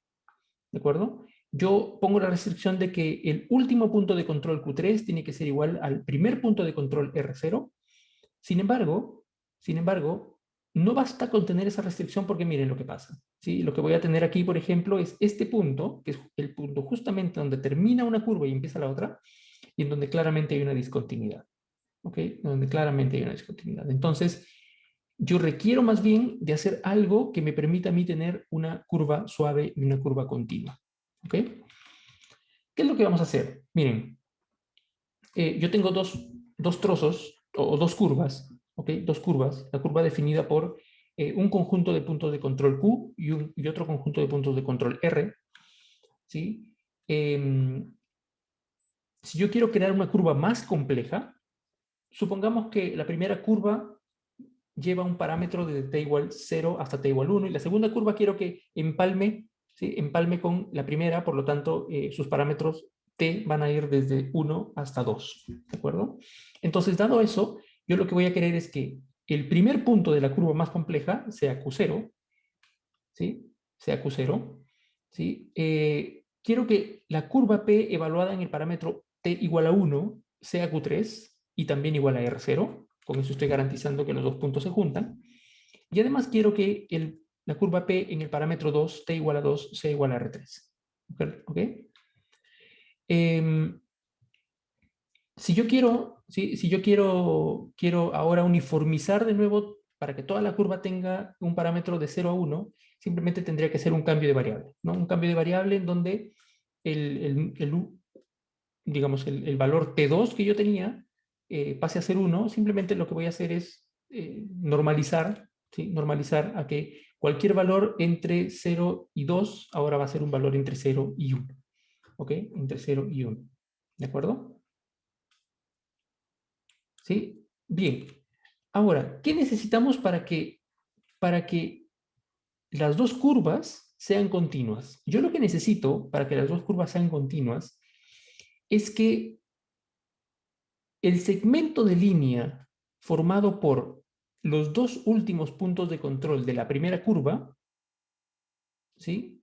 ¿De acuerdo? Yo pongo la restricción de que el último punto de control Q3 tiene que ser igual al primer punto de control R0. Sin embargo, no basta con tener esa restricción porque miren lo que pasa. ¿Sí? Lo que voy a tener aquí, por ejemplo, es este punto, que es el punto justamente donde termina una curva y empieza la otra, y en donde claramente hay una discontinuidad. ¿Ok? Donde claramente hay una discontinuidad. Entonces, yo requiero más bien de hacer algo que me permita a mí tener una curva suave y una curva continua. ¿Ok? ¿Qué es lo que vamos a hacer? Miren, yo tengo dos trozos o dos curvas, ¿ok? Dos curvas, la curva definida por un conjunto de puntos de control Q y otro conjunto de puntos de control R, ¿sí? Si yo quiero crear una curva más compleja, supongamos que la primera curva lleva un parámetro de t igual 0 hasta t igual 1, y la segunda curva quiero que empalme, ¿sí?, empalme con la primera, por lo tanto, sus parámetros t van a ir desde 1 hasta 2, ¿de acuerdo? Entonces, dado eso, yo lo que voy a querer es que el primer punto de la curva más compleja sea Q0, ¿sí? Sea Q0, ¿sí? Quiero que la curva P evaluada en el parámetro t igual a 1 sea Q3 y también igual a R0. Con eso estoy garantizando que los dos puntos se juntan. Y además quiero que la curva P en el parámetro 2, t igual a 2, sea igual a R3. ¿Ok? Eh, si yo quiero, ¿sí?, si yo quiero ahora uniformizar de nuevo para que toda la curva tenga un parámetro de 0 a 1, simplemente tendría que ser un cambio de variable, ¿no? Un cambio de variable en donde digamos, el valor T2 que yo tenía pase a ser 1. Simplemente lo que voy a hacer es normalizar, ¿sí? Normalizar a que cualquier valor entre 0 y 2 ahora va a ser un valor entre 0 y 1. ¿Ok? Entre 0 y 1. ¿De acuerdo? ¿Sí? Bien. Ahora, ¿qué necesitamos para que las dos curvas sean continuas? Yo lo que necesito para que las dos curvas sean continuas es que el segmento de línea formado por los dos últimos puntos de control de la primera curva, ¿sí?,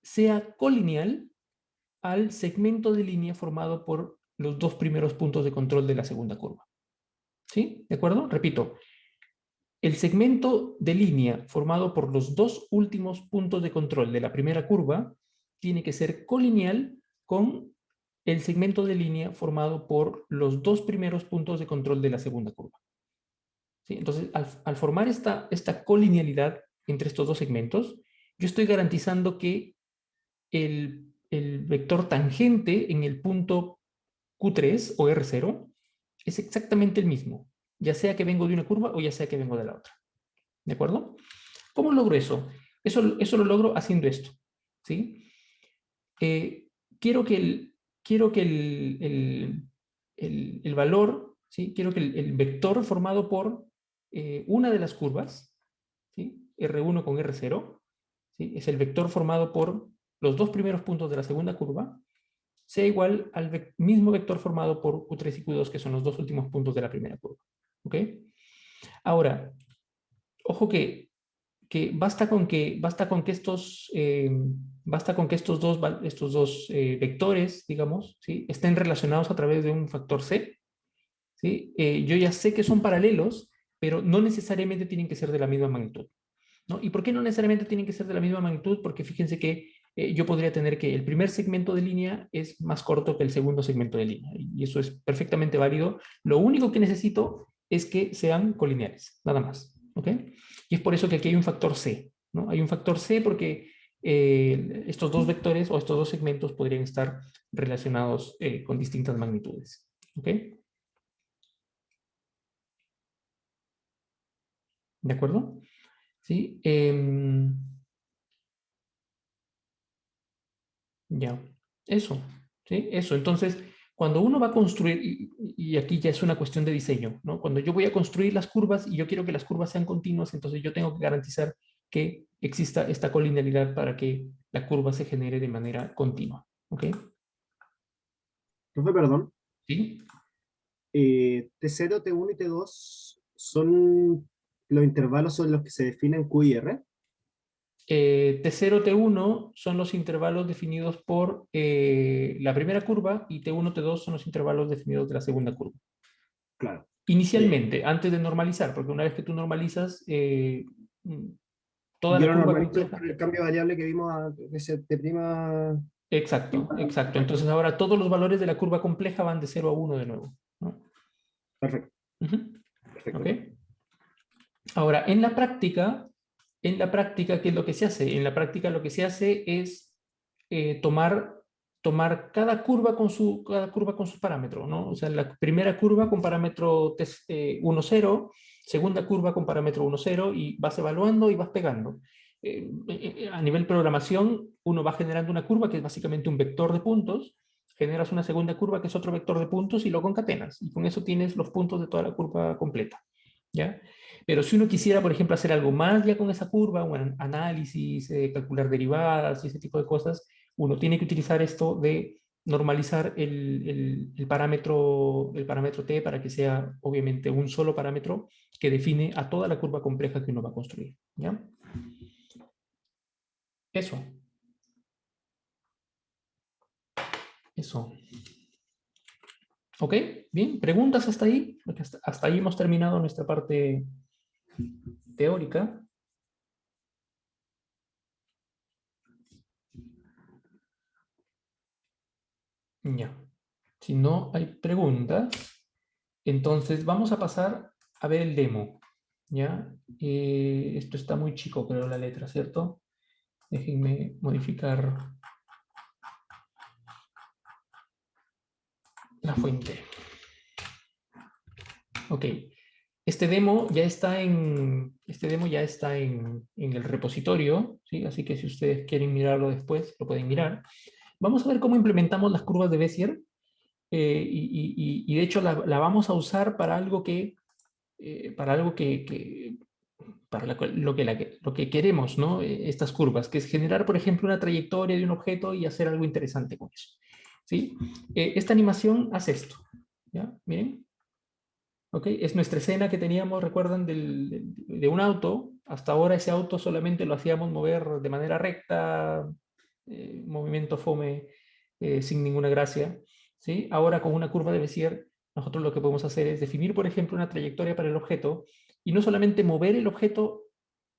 sea colineal al segmento de línea formado por los dos primeros puntos de control de la segunda curva. ¿Sí? ¿De acuerdo? Repito, el segmento de línea formado por los dos últimos puntos de control de la primera curva tiene que ser colineal con el segmento de línea formado por los dos primeros puntos de control de la segunda curva. ¿Sí? Entonces, al formar esta colinealidad entre estos dos segmentos, yo estoy garantizando que el vector tangente en el punto Q3 o R0 es exactamente el mismo, ya sea que vengo de una curva o ya sea que vengo de la otra. ¿De acuerdo? ¿Cómo logro eso? Eso lo logro haciendo esto. ¿Sí? Quiero que el valor, ¿sí?, quiero que el vector formado por una de las curvas, ¿sí?, R1 con R0, ¿sí?, es el vector formado por los dos primeros puntos de la segunda curva, sea igual al mismo vector formado por Q3 y Q2, que son los dos últimos puntos de la primera curva. ¿Ok? Ahora, ojo que basta con que estos dos vectores, digamos, ¿sí?, estén relacionados a través de un factor C. ¿Sí? Yo ya sé que son paralelos, pero no necesariamente tienen que ser de la misma magnitud, ¿no? ¿Y por qué no necesariamente tienen que ser de la misma magnitud? Porque fíjense que yo podría tener que el primer segmento de línea es más corto que el segundo segmento de línea, y eso es perfectamente válido. Lo único que necesito es que sean colineales, nada más. ¿Ok? Y es por eso que aquí hay un factor C, ¿no? Hay un factor C porque estos dos vectores o estos dos segmentos podrían estar relacionados con distintas magnitudes. ¿Ok? ¿De acuerdo? ¿Sí? Ya, eso, ¿sí? Eso. Entonces, cuando uno va a construir, y aquí ya es una cuestión de diseño, ¿no? Cuando yo voy a construir las curvas y yo quiero que las curvas sean continuas, entonces yo tengo que garantizar que exista esta colinealidad para que la curva se genere de manera continua. ¿Ok? Profe, perdón. ¿Sí? T0, T1 y T2 son los intervalos sobre los que se definen Q y R. T0, T1 son los intervalos definidos por la primera curva y T1, T2 son los intervalos definidos de la segunda curva. Claro. Inicialmente, antes de normalizar, porque una vez que tú normalizas, toda Yo la lo curva normalizo compleja. con el cambio variable que vimos de T prima. Exacto, exacto. Entonces ahora todos los valores de la curva compleja van de 0 a 1 de nuevo, ¿no? Perfecto, Ujú. ¿Ok? perfecto. Ahora, ¿qué es lo que se hace? En la práctica lo que se hace es tomar cada curva con su parámetro, ¿no? O sea, la primera curva con parámetro 1, 0, segunda curva con parámetro 1, 0, y vas evaluando y vas pegando. A nivel programación, uno va generando una curva que es básicamente un vector de puntos, generas una segunda curva que es otro vector de puntos y lo concatenas, y con eso tienes los puntos de toda la curva completa, ¿ya? Pero si uno quisiera, por ejemplo, hacer algo más ya con esa curva, un análisis, calcular derivadas y ese tipo de cosas, uno tiene que utilizar esto de normalizar el parámetro t para que sea obviamente un solo parámetro que define a toda la curva compleja que uno va a construir. ¿Ya? Eso, eso. ¿Ok? Bien, ¿preguntas hasta ahí? Porque hasta ahí hemos terminado nuestra parte teórica. Ya. Si no hay preguntas, entonces vamos a pasar a ver el demo. ¿Ya? Esto está muy chico, creo, la letra, ¿cierto? Déjenme modificar la fuente. Ok. Este demo ya está en el repositorio, ¿sí? Así que si ustedes quieren mirarlo después, lo pueden mirar. Vamos a ver cómo implementamos las curvas de Bézier. Y de hecho la vamos a usar para algo para lo que queremos, ¿no? Estas curvas, que es generar, por ejemplo, una trayectoria de un objeto y hacer algo interesante con eso. ¿sí? Esta animación hace esto, ¿ya? Miren. ¿Ok? Es nuestra escena que teníamos, recuerdan, de un auto. Hasta ahora ese auto solamente lo hacíamos mover de manera recta, movimiento fome, sin ninguna gracia, ¿sí? Ahora con una curva de Bézier, nosotros lo que podemos hacer es definir, por ejemplo, una trayectoria para el objeto y no solamente mover el objeto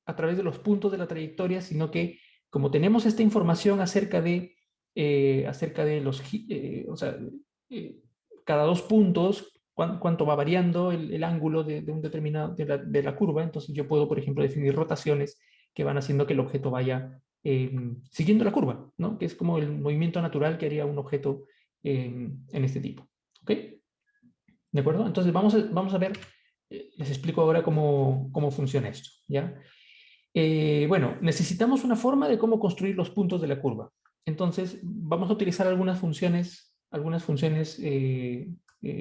a través de los puntos de la trayectoria, sino que como tenemos esta información acerca de o sea, eh, cada 2 puntos, cuánto va variando el ángulo de un determinado, de la curva, entonces yo puedo, por ejemplo, definir rotaciones que van haciendo que el objeto vaya siguiendo la curva, ¿no? Que es como el movimiento natural que haría un objeto en este tipo. ¿Ok? ¿De acuerdo? Entonces vamos a ver, les explico ahora cómo funciona esto, ¿ya? Bueno, necesitamos una forma de cómo construir los puntos de la curva. Entonces, vamos a utilizar algunas funciones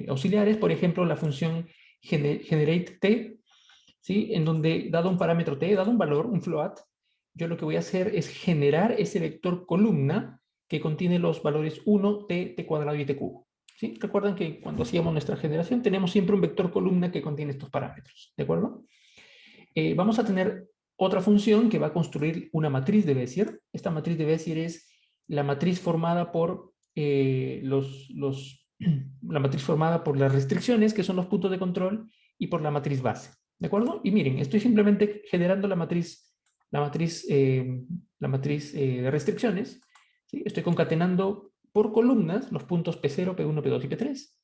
auxiliares, por ejemplo, la función generate_t, ¿sí? En donde, dado un parámetro t, dado un valor, un float, yo lo que voy a hacer es generar ese vector columna que contiene los valores 1, t, t cuadrado y t cubo. ¿Sí? Recuerdan que cuando hacíamos nuestra generación tenemos siempre un vector columna que contiene estos parámetros, ¿de acuerdo? Vamos a tener otra función que va a construir una matriz de Bézier. Esta matriz de Bézier es la matriz formada por la matriz formada por las restricciones, que son los puntos de control, y por la matriz base. ¿De acuerdo? Y miren, estoy simplemente generando de restricciones. ¿Sí? Estoy concatenando por columnas los puntos P0, P1, P2 y P3.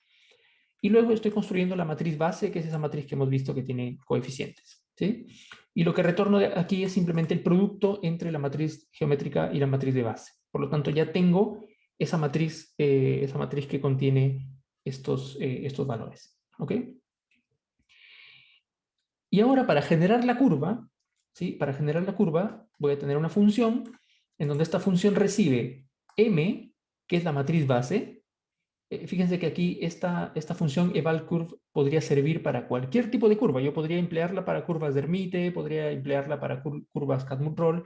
Y luego estoy construyendo la matriz base, que es esa matriz que hemos visto que tiene coeficientes. ¿Sí? Y lo que retorno de aquí es simplemente el producto entre la matriz geométrica y la matriz de base. Por lo tanto, ya tengo esa matriz que contiene estos valores. ¿Ok? Y ahora para generar la curva, ¿sí? Para generar la curva voy a tener una función en donde esta función recibe m, que es la matriz base. Fíjense que aquí esta función evalCurve podría servir para cualquier tipo de curva. Yo podría emplearla para curvas de Hermite, podría emplearla para curvas Catmull-Roll.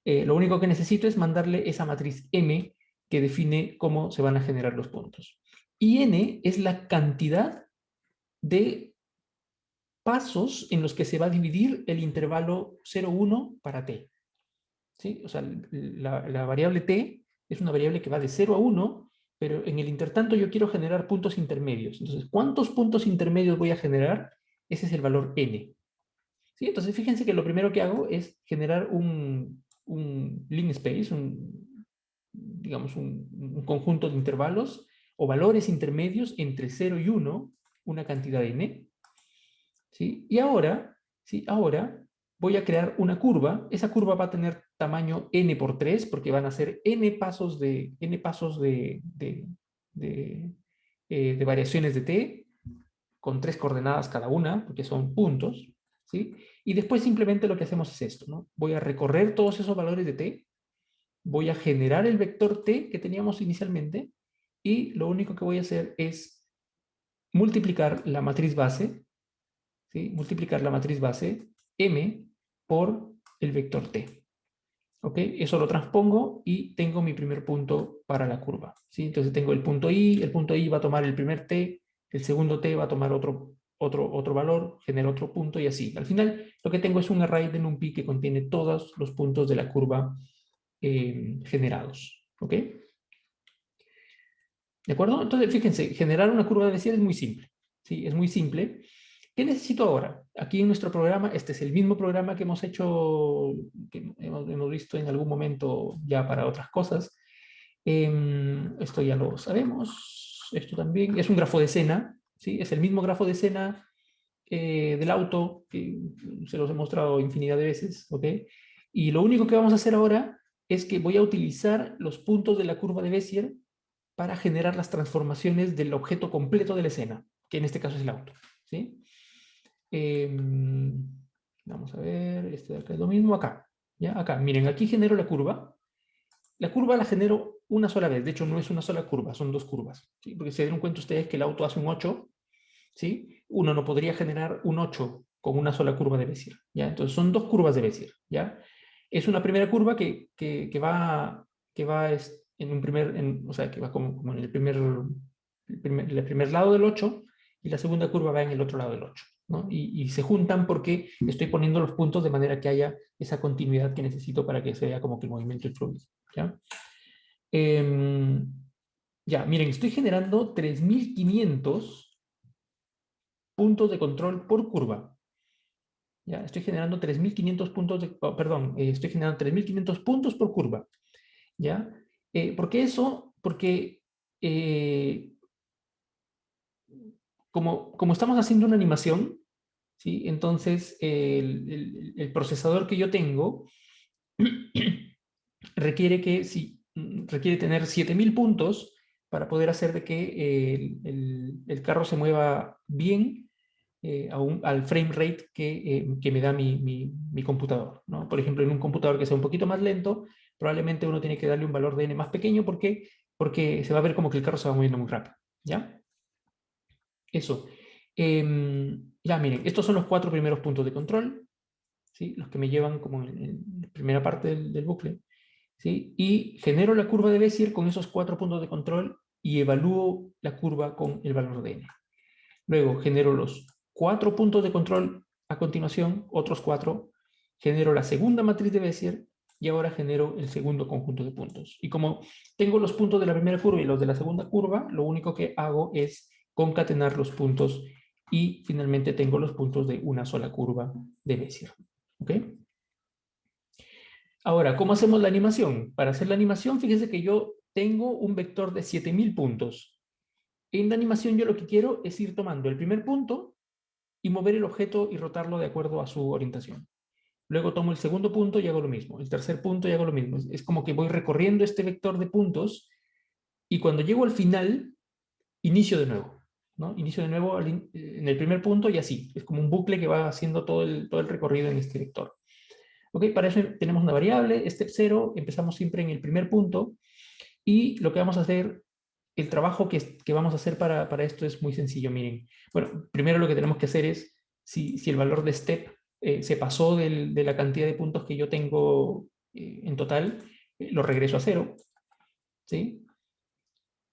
Lo único que necesito es mandarle esa matriz M que define cómo se van a generar los puntos. Y N es la cantidad de pasos en los que se va a dividir el intervalo 0,1 para t. ¿Sí? O sea, la variable t es una variable que va de 0 a 1, pero en el intertanto yo quiero generar puntos intermedios. Entonces, ¿cuántos puntos intermedios voy a generar? Ese es el valor n. ¿Sí? Entonces, fíjense que lo primero que hago es generar un link space, digamos, un conjunto de intervalos o valores intermedios entre 0 y 1, una cantidad n. ¿Sí? Y ahora, ¿sí? Ahora voy a crear una curva. Esa curva va a tener tamaño n por 3 porque van a ser n pasos de variaciones de t con 3 coordenadas cada una, porque son puntos. ¿Sí? Y después simplemente lo que hacemos es esto, ¿no? Voy a recorrer todos esos valores de t, voy a generar el vector t que teníamos inicialmente y lo único que voy a hacer es multiplicar la matriz base, ¿sí? Multiplicar la matriz base m por el vector t. ¿Ok? Eso lo transpongo y tengo mi primer punto para la curva. ¿Sí? Entonces tengo el punto I va a tomar el primer t, el segundo t va a tomar otro valor, genera otro punto y así. Al final lo que tengo es un array de NumPy que contiene todos los puntos de la curva generados. ¿Ok? ¿De acuerdo? Entonces, fíjense, generar una curva de Bézier es muy simple. ¿Sí? Es muy simple. ¿Qué necesito ahora? Aquí en nuestro programa, este es el mismo programa que hemos hecho, que hemos visto en algún momento ya para otras cosas. Esto ya lo sabemos. Esto también es un grafo de escena. ¿Sí? Es el mismo grafo de escena del auto que se los he mostrado infinidad de veces. ¿Ok? Y lo único que vamos a hacer ahora es que voy a utilizar los puntos de la curva de Bézier para generar las transformaciones del objeto completo de la escena, que en este caso es el auto. ¿Sí? Vamos a ver, este de acá es lo mismo acá. ¿Ya? Acá, miren, aquí genero la curva. La curva la genero una sola vez. De hecho, no es una sola curva, son 2 curvas. ¿Sí? Porque se dieron cuenta ustedes que el auto hace un 8. ¿Sí? Uno no podría generar un 8 con una sola curva de Bézier. ¿Ya? Entonces, son 2 curvas de Bézier. ¿Ya? Es una primera curva que va en un o sea, que va como en el primer lado del 8 y la segunda curva va en el otro lado del 8, ¿no? Y se juntan porque estoy poniendo los puntos de manera que haya esa continuidad que necesito para que se vea como que el movimiento es fluido, ¿ya? Ya, miren, estoy generando 3.500 puntos de control por curva. Ya, estoy generando 3.500 puntos perdón, estoy generando 3.500 puntos por curva. ¿Ya? ¿Por qué eso? Porque como estamos haciendo una animación, ¿sí? Entonces el procesador que yo tengo requiere requiere tener 7.000 puntos para poder hacer de que el carro se mueva bien al frame rate que me da mi computador, ¿no? Por ejemplo, en un computador que sea un poquito más lento, probablemente uno tiene que darle un valor de n más pequeño porque se va a ver como que el carro se va moviendo muy rápido, ¿ya? Eso. Ya, miren, estos son los 4 primeros puntos de control, ¿sí? Los que me llevan como en la primera parte del bucle, ¿sí? Y genero la curva de Bézier con esos 4 puntos de control y evalúo la curva con el valor de n. Luego genero los 4 puntos de control a continuación, otros 4, genero la segunda matriz de Bézier y ahora genero el segundo conjunto de puntos. Y como tengo los puntos de la primera curva y los de la segunda curva, lo único que hago es concatenar los puntos y finalmente tengo los puntos de una sola curva de Bézier. ¿Ok? Ahora, ¿cómo hacemos la animación? Para hacer la animación, fíjense que yo tengo un vector de 7.000 puntos. En la animación yo lo que quiero es ir tomando el primer punto y mover el objeto y rotarlo de acuerdo a su orientación. Luego tomo el segundo punto y hago lo mismo. El tercer punto y hago lo mismo. Es como que voy recorriendo este vector de puntos y cuando llego al final, inicio de nuevo, ¿no? Inicio de nuevo en el primer punto y así. Es como un bucle que va haciendo todo el recorrido en este vector. ¿Ok? Para eso tenemos una variable, step 0, empezamos siempre en el primer punto y lo que vamos a hacer, el trabajo que vamos a hacer para esto es muy sencillo, miren. Bueno, primero lo que tenemos que hacer es, si el valor de step se pasó de la cantidad de puntos que yo tengo en total, lo regreso a 0, ¿sí?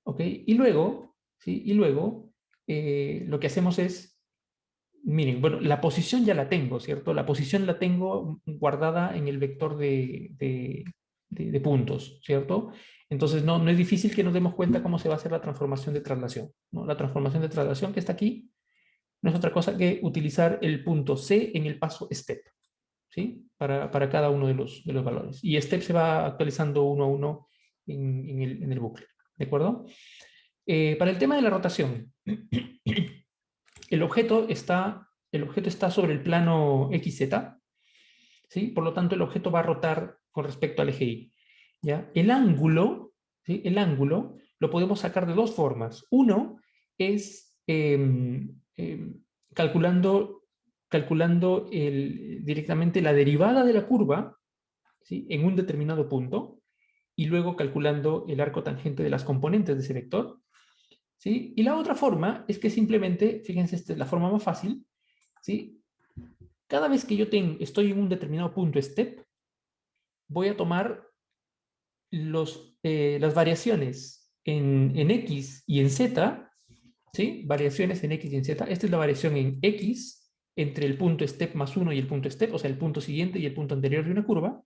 ¿Ok? Y luego, ¿sí? Y luego lo que hacemos es, miren, bueno, la posición ya la tengo, ¿cierto? La posición la tengo guardada en el vector de puntos, ¿cierto? Entonces no es difícil que nos demos cuenta cómo se va a hacer la transformación de traslación, ¿no? La transformación de traslación que está aquí no es otra cosa que utilizar el punto C en el paso step, ¿sí? Para cada uno de los valores. Y step se va actualizando uno a uno en el bucle, ¿de acuerdo? Para el tema de la rotación, el objeto está sobre el plano XZ, ¿sí? Por lo tanto, el objeto va a rotar con respecto al eje Y. ¿Ya? El ángulo, ¿sí? El ángulo lo podemos sacar de dos formas. Uno es calculando, directamente la derivada de la curva, ¿sí? En un determinado punto y luego calculando el arco tangente de las componentes de ese vector. ¿Sí? Y la otra forma es que simplemente, fíjense, esta es la forma más fácil, ¿sí? Cada vez que yo estoy en un determinado punto step, voy a tomar las variaciones en X y en Z, ¿sí? Variaciones en X y en Z. Esta es la variación en X entre el punto step más 1 y el punto step, o sea, el punto siguiente y el punto anterior de una curva,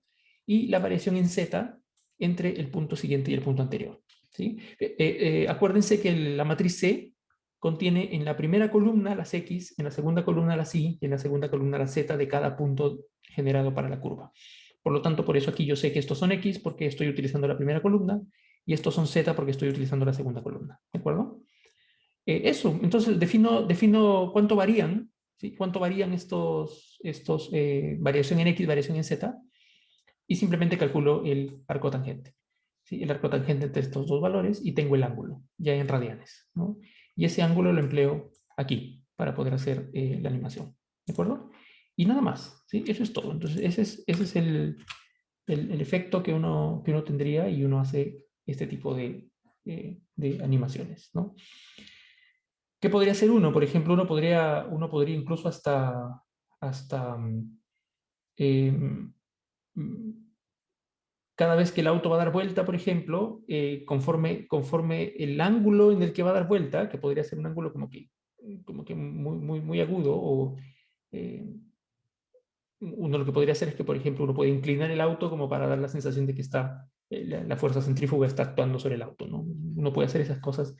y la variación en Z entre el punto siguiente y el punto anterior. ¿Sí? Acuérdense que la matriz C contiene en la primera columna las X, en la segunda columna las Y y en la segunda columna las Z de cada punto generado para la curva. Por lo tanto, por eso aquí yo sé que estos son X porque estoy utilizando la primera columna y estos son Z porque estoy utilizando la segunda columna. ¿De acuerdo? Eso, entonces defino cuánto varían, ¿sí? Cuánto varían estos variación en X, variación en Z, y simplemente calculo el arco tangente. ¿Sí? El arco tangente entre estos dos valores y tengo el ángulo, ya en radianes, ¿no? Y ese ángulo lo empleo aquí para poder hacer la animación. ¿De acuerdo? Y nada más, ¿sí? Eso es todo. Entonces, ese es el efecto que uno tendría y uno hace este tipo de animaciones, ¿no? ¿Qué podría hacer uno? Por ejemplo, uno podría incluso hasta eh, cada vez que el auto va a dar vuelta, por ejemplo, conforme el ángulo en el que va a dar vuelta, que podría ser un ángulo como que muy agudo, o uno lo que podría hacer es que, por ejemplo, uno puede inclinar el auto como para dar la sensación de que la fuerza centrífuga está actuando sobre el auto, ¿no? Uno puede hacer esas cosas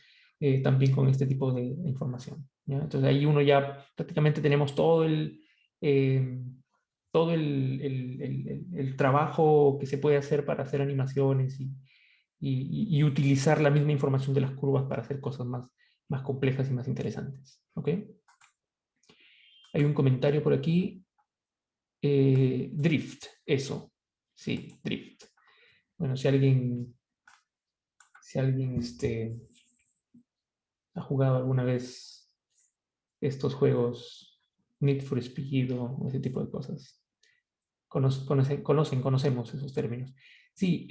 también con este tipo de información, ¿ya? Entonces ahí uno ya prácticamente tenemos eh, todo el trabajo que se puede hacer para hacer animaciones y utilizar la misma información de las curvas para hacer cosas más complejas y más interesantes. ¿Ok? Hay un comentario por aquí. Drift, eso. Sí, drift. Bueno, si alguien ha jugado alguna vez estos juegos, Need for Speed o ese tipo de cosas, conocemos esos términos. Sí,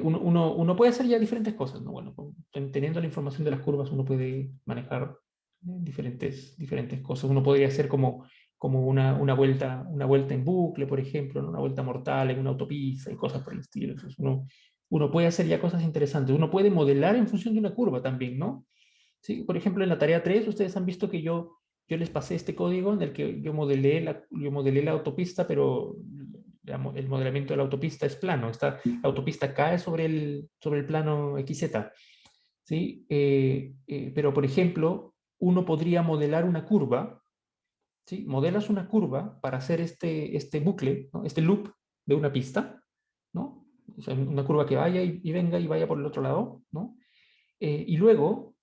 uno puede hacer ya diferentes cosas, ¿no? Bueno, teniendo la información de las curvas, uno puede manejar diferentes cosas. Uno podría hacer como una vuelta en bucle, por ejemplo, ¿no? Una vuelta mortal en una autopista y cosas por el estilo. Entonces uno puede hacer ya cosas interesantes. Uno puede modelar en función de una curva también, ¿no? Sí, por ejemplo, en la tarea 3 ustedes han visto que yo les pasé este código en el que yo modelé la autopista, pero el modelamiento de la autopista es plano. La autopista cae sobre el plano XZ. ¿Sí? Pero, por ejemplo, uno podría modelar una curva. ¿Sí? Modelas una curva para hacer este bucle, ¿no? Este loop de una pista, ¿no? O sea, una curva que vaya y venga y vaya por el otro lado, ¿no? Y luego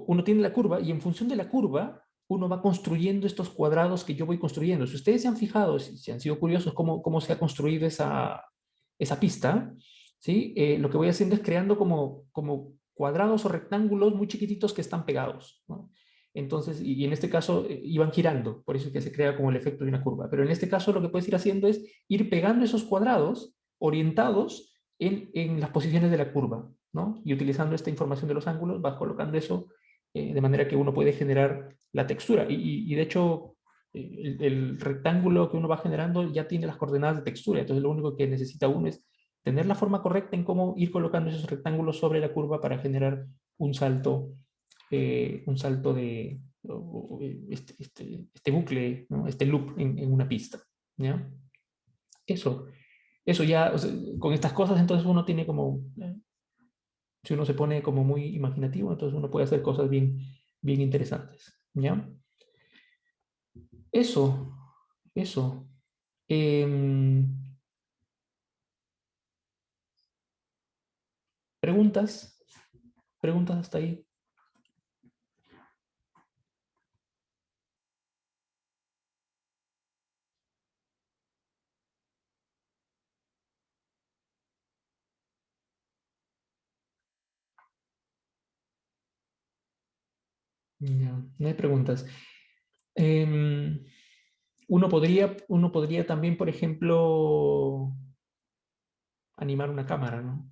uno tiene la curva y en función de la curva uno va construyendo estos cuadrados que yo voy construyendo. Si ustedes se han fijado, si han sido curiosos cómo se ha construido esa pista, ¿sí? Lo que voy haciendo es creando como cuadrados o rectángulos muy chiquititos que están pegados, ¿no? Entonces, y en este caso iban girando, por eso es que se crea como el efecto de una curva. Pero en este caso lo que puedes ir haciendo es ir pegando esos cuadrados orientados en las posiciones de la curva, ¿no? Y utilizando esta información de los ángulos, vas colocando eso de manera que uno puede generar la textura. Y de hecho, el rectángulo que uno va generando ya tiene las coordenadas de textura. Entonces, lo único que necesita uno es tener la forma correcta en cómo ir colocando esos rectángulos sobre la curva para generar un salto de este bucle, ¿no? Este loop en una pista. ¿Ya? Eso, eso ya, o sea, con estas cosas entonces uno tiene si uno se pone como muy imaginativo, entonces uno puede hacer cosas bien interesantes, ¿ya? Eso, eso. Em, ¿Preguntas? ¿Preguntas hasta ahí? Ya, no hay preguntas. Em, uno podría también, por ejemplo, animar una cámara, ¿no?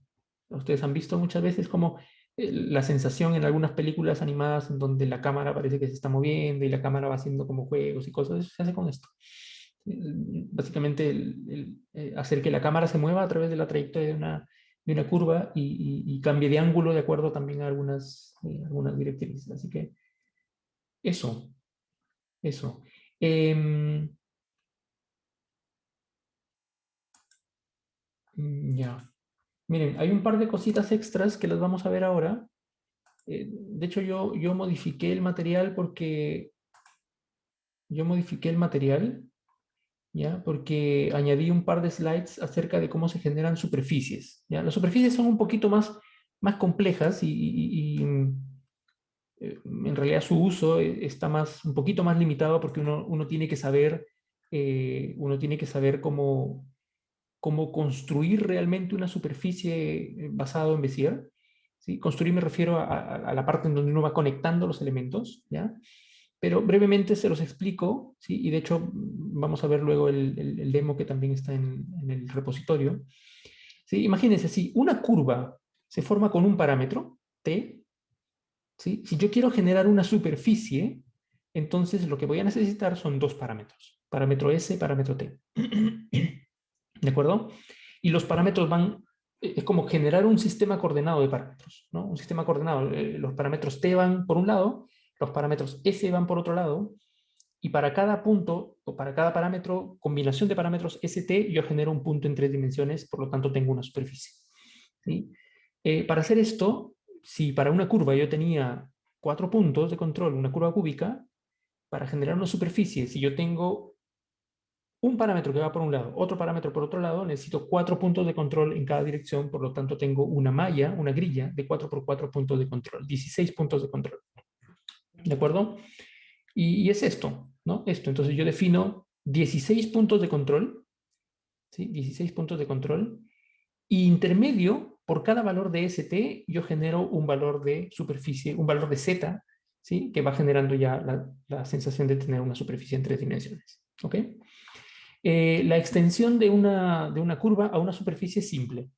Ustedes han visto muchas veces como la sensación en algunas películas animadas en donde la cámara parece que se está moviendo y la cámara va haciendo como juegos y cosas. Eso se hace con esto. Básicamente hacer que la cámara se mueva a través de la trayectoria de una curva y cambie de ángulo de acuerdo también a algunas directrices. Así que eso, eso. Em, ya. Miren, hay un par de cositas extras que las vamos a ver ahora. De hecho, yo modifiqué el material ¿ya? Porque añadí un par de slides acerca de cómo se generan superficies, ¿ya? Las superficies son un poquito más complejas en realidad su uso está un poquito más limitado porque uno tiene que saber cómo construir realmente una superficie basado en Bézier. ¿Sí? Construir me refiero a la parte en donde uno va conectando los elementos, ¿ya? Pero brevemente se los explico, ¿sí? Y de hecho vamos a ver luego el demo que también está en el repositorio. ¿Sí? Imagínense, si una curva se forma con un parámetro, t, ¿sí? Si yo quiero generar una superficie, entonces lo que voy a necesitar son dos parámetros, parámetro s, parámetro t. ¿De acuerdo? Y los parámetros van, es como generar un sistema coordenado de parámetros, ¿no? Un sistema coordenado, los parámetros t van por un lado, los parámetros s van por otro lado, y para cada punto, o para cada parámetro, combinación de parámetros st, yo genero un punto en 3 dimensiones, por lo tanto tengo una superficie. ¿Sí? Para hacer esto, si para una curva yo tenía 4 puntos de control, una curva cúbica, para generar una superficie, si yo tengo un parámetro que va por un lado, otro parámetro por otro lado, necesito 4 puntos de control en cada dirección, por lo tanto tengo una malla, una grilla de 4 por 4 puntos de control, 16 puntos de control. ¿De acuerdo? Y es esto, ¿no? Esto, entonces yo defino 16 puntos de control, ¿sí? 16 puntos de control, y intermedio, por cada valor de ST, yo genero un valor de superficie, un valor de Z, ¿sí? Que va generando ya la sensación de tener una superficie en 3 dimensiones. ¿Ok? La extensión de una curva a una superficie simple.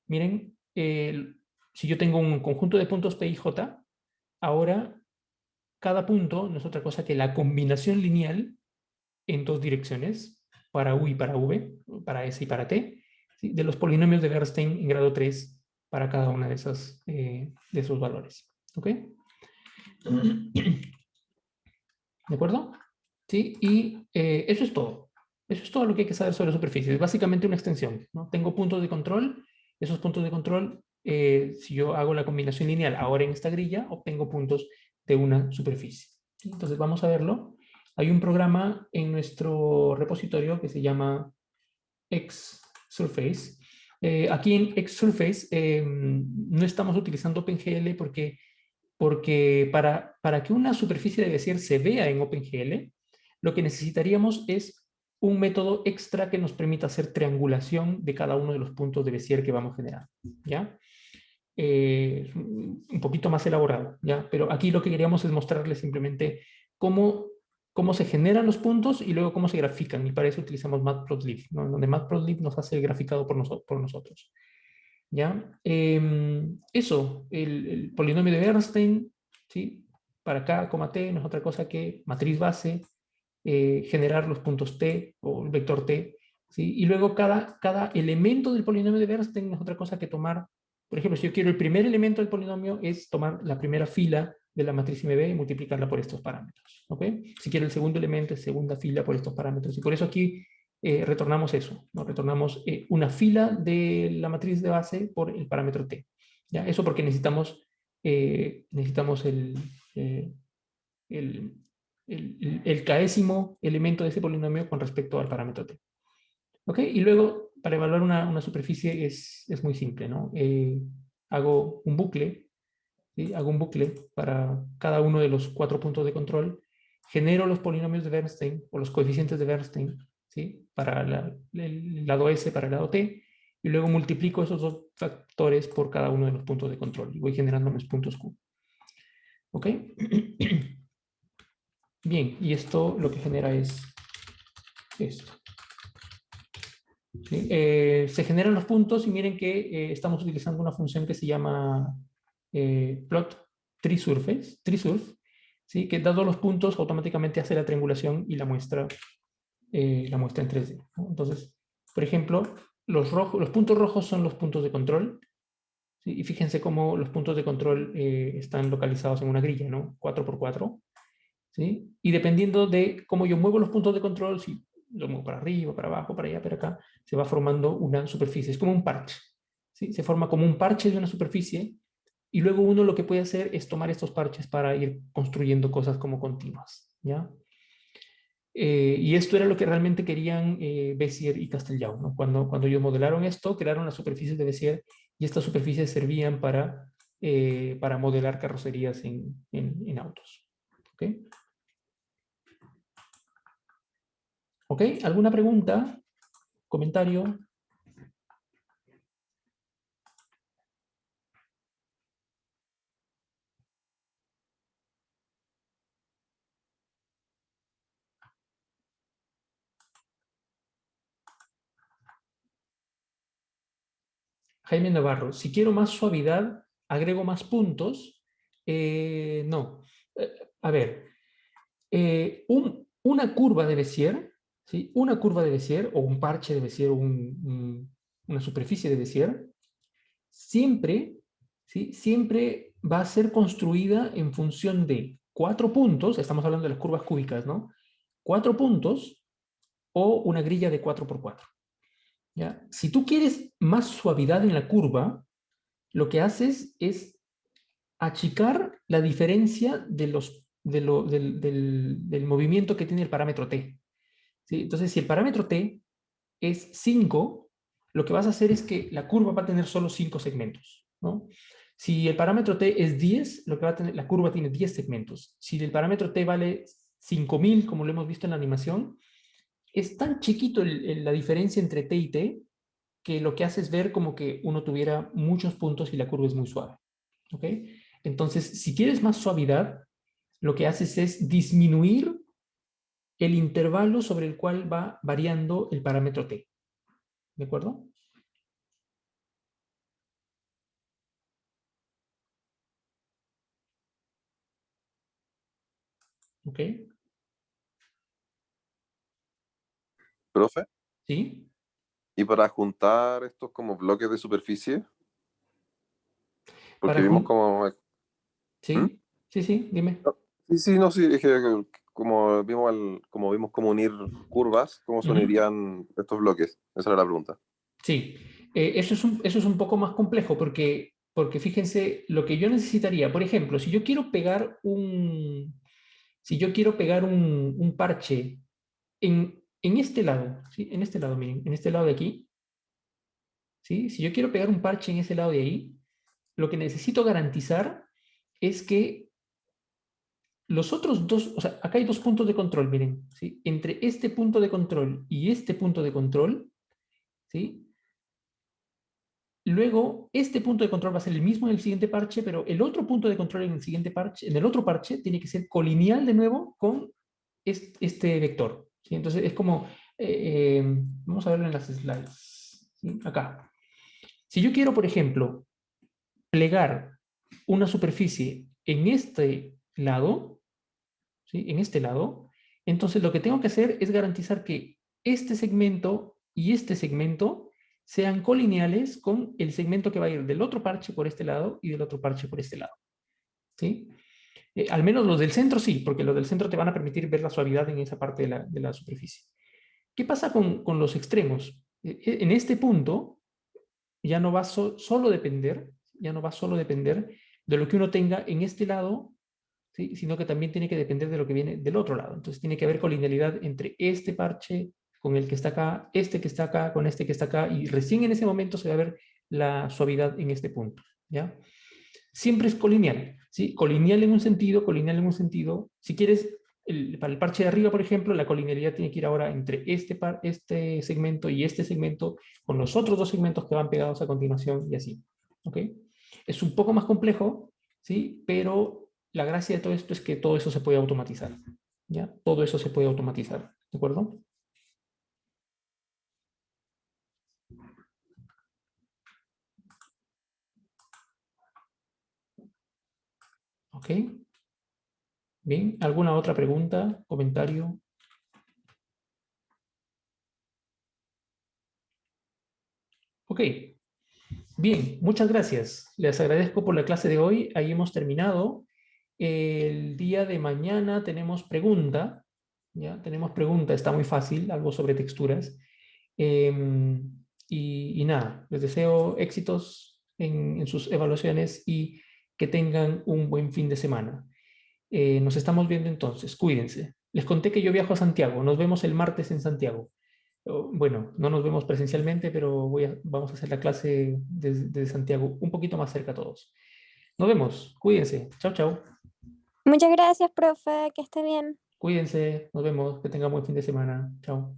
Miren, si yo tengo un conjunto de puntos P y J, ahora cada punto no es otra cosa que la combinación lineal en 2 direcciones, para U y para V, para S y para T, ¿sí? De los polinomios de Bernstein en grado 3 para cada una de esos valores. ¿Ok? ¿De acuerdo? ¿Sí? Y eso es todo. Eso es todo lo que hay que saber sobre superficies. Es básicamente una extensión, ¿no? Tengo puntos de control. Esos puntos de control, si yo hago la combinación lineal ahora en esta grilla, obtengo puntos de una superficie. ¿Sí? Entonces vamos a verlo. Hay un programa en nuestro repositorio que se llama Xsurface. Aquí en Xsurface no estamos utilizando OpenGL porque para que una superficie de Bezier se vea en OpenGL, lo que necesitaríamos es un método extra que nos permita hacer triangulación de cada uno de los puntos de Bezier que vamos generando, ¿ya? Un poquito más elaborado, ¿ya? Pero aquí lo que queríamos es mostrarles simplemente cómo se generan los puntos y luego cómo se grafican, y para eso utilizamos Matplotlib, ¿no? Donde Matplotlib nos hace el graficado por nosotros. ¿Ya? Eso, el polinomio de Bernstein, ¿sí? Para k, t no es otra cosa que matriz base, generar los puntos t o el vector t, ¿sí? Y luego cada elemento del polinomio de Bernstein no es otra cosa que tomar, por ejemplo, si yo quiero el primer elemento del polinomio, es tomar la primera fila de la matriz MB y multiplicarla por estos parámetros. ¿Ok? Si quiero el segundo elemento, es segunda fila por estos parámetros. Y por eso aquí retornamos eso, ¿no? Retornamos una fila de la matriz de base por el parámetro t. ¿Ya? Eso porque necesitamos eh, el, el késimo elemento de ese polinomio con respecto al parámetro t. ¿Ok? Y luego, para evaluar una superficie es muy simple, ¿no? Hago un bucle, ¿sí? Hago un bucle para cada uno de los 4 puntos de control, genero los polinomios de Bernstein o los coeficientes de Bernstein, ¿sí? Para el lado S, para el lado T, y luego multiplico esos dos factores por cada uno de los puntos de control y voy generando mis puntos Q. ¿Ok? Bien, y esto lo que genera es esto. ¿Sí? Se generan los puntos y miren que estamos utilizando una función que se llama plot treesurf, ¿sí? Que dado los puntos automáticamente hace la triangulación y la muestra en 3D, ¿no? Entonces, por ejemplo, los puntos rojos son los puntos de control, ¿sí? Y fíjense cómo los puntos de control están localizados en una grilla, ¿no? 4 por 4, ¿sí? Y dependiendo de cómo yo muevo los puntos de control, si lo muevo para arriba, para abajo, para allá, para acá, se va formando una superficie. Es como un parche, ¿sí? Se forma como un parche de una superficie y luego uno lo que puede hacer es tomar estos parches para ir construyendo cosas como continuas, ¿ya? Y esto era lo que realmente querían Bézier y Castellau, ¿no? Cuando ellos modelaron esto, crearon las superficies de Bézier y estas superficies servían para modelar carrocerías en autos. ¿Ok? ¿Ok? ¿Alguna pregunta? ¿Comentario? Jaime Navarro, si quiero más suavidad, agrego más puntos. No. A ver, una curva de Bézier, ¿sí? Una curva de Bézier o un parche de Bézier, una superficie de Bézier, siempre, ¿sí? Siempre va a ser construida en función de 4 puntos, estamos hablando de las curvas cúbicas, ¿no? 4 puntos o una grilla de 4 por 4. ¿Ya? Si tú quieres más suavidad en la curva, lo que haces es achicar la diferencia del movimiento que tiene el parámetro t. ¿Sí? Entonces, si el parámetro t es 5, lo que vas a hacer es que la curva va a tener solo 5 segmentos, ¿no? Si el parámetro t es 10, lo que va a tener, la curva tiene 10 segmentos. Si el parámetro t vale 5000, como lo hemos visto en la animación, es tan chiquito la diferencia entre t y t que lo que hace es ver como que uno tuviera muchos puntos y la curva es muy suave. ¿Ok? Entonces, si quieres más suavidad, lo que haces es disminuir el intervalo sobre el cual va variando el parámetro t. ¿De acuerdo? ¿Ok? Profe, ¿Sí? y para juntar estos como bloques de superficie, porque Para vimos como... ¿Mm? ¿Sí? Sí, sí, dime. No, sí, sí, no, sí, es que como vimos, como vimos cómo unir curvas, ¿cómo se Ujú. unirían estos bloques? Esa era la pregunta. Sí, eso es un poco más complejo porque fíjense, lo que yo necesitaría, por ejemplo, si yo quiero pegar un parche en este lado, ¿sí? En este lado, miren, en este lado de aquí, ¿sí? Si yo quiero pegar un parche en ese lado de ahí, lo que necesito garantizar es que los otros dos, o sea, acá hay dos puntos de control, miren, ¿sí? Entre este punto de control y este punto de control, ¿sí? Luego, este punto de control va a ser el mismo en el siguiente parche, pero el otro punto de control en el siguiente parche, en el otro parche, tiene que ser colineal de nuevo con este vector, ¿sí? Entonces, es como, vamos a verlo en las slides, ¿sí? Acá. Si yo quiero, por ejemplo, plegar una superficie en este lado, ¿sí? En este lado, entonces lo que tengo que hacer es garantizar que este segmento y este segmento sean colineales con el segmento que va a ir del otro parche por este lado y del otro parche por este lado, ¿sí? Al menos los del centro sí, porque los del centro te van a permitir ver la suavidad en esa parte de la superficie. ¿Qué pasa con los extremos? En este punto ya no va solo depender, ya no va solo depender de lo que uno tenga en este lado, ¿sí? Sino que también tiene que depender de lo que viene del otro lado. Entonces tiene que haber colinealidad entre este parche con el que está acá, este que está acá, con este que está acá, y recién en ese momento se va a ver la suavidad en este punto, ¿ya? Siempre es colineal, ¿sí? Colineal en un sentido, colineal en un sentido. Si quieres, para el parche de arriba, por ejemplo, la colinealidad tiene que ir ahora entre este segmento y este segmento, con los otros dos segmentos que van pegados a continuación y así, ¿ok? Es un poco más complejo, ¿sí? Pero la gracia de todo esto es que todo eso se puede automatizar, ¿ya? Todo eso se puede automatizar, ¿de acuerdo? ¿Ok? Bien, ¿alguna otra pregunta, comentario? Ok, bien, muchas gracias. Les agradezco por la clase de hoy. Ahí hemos terminado. El día de mañana tenemos pregunta, ¿ya? Tenemos pregunta, está muy fácil, algo sobre texturas. Y nada, les deseo éxitos en sus evaluaciones y que tengan un buen fin de semana. Nos estamos viendo entonces, cuídense. Les conté que yo viajo a Santiago, nos vemos el martes en Santiago. Bueno, no nos vemos presencialmente, pero vamos a hacer la clase desde Santiago, un poquito más cerca a todos. Nos vemos, cuídense. Chao, chao. Muchas gracias, profe, que esté bien. Cuídense, nos vemos, que tengan buen fin de semana. Chao.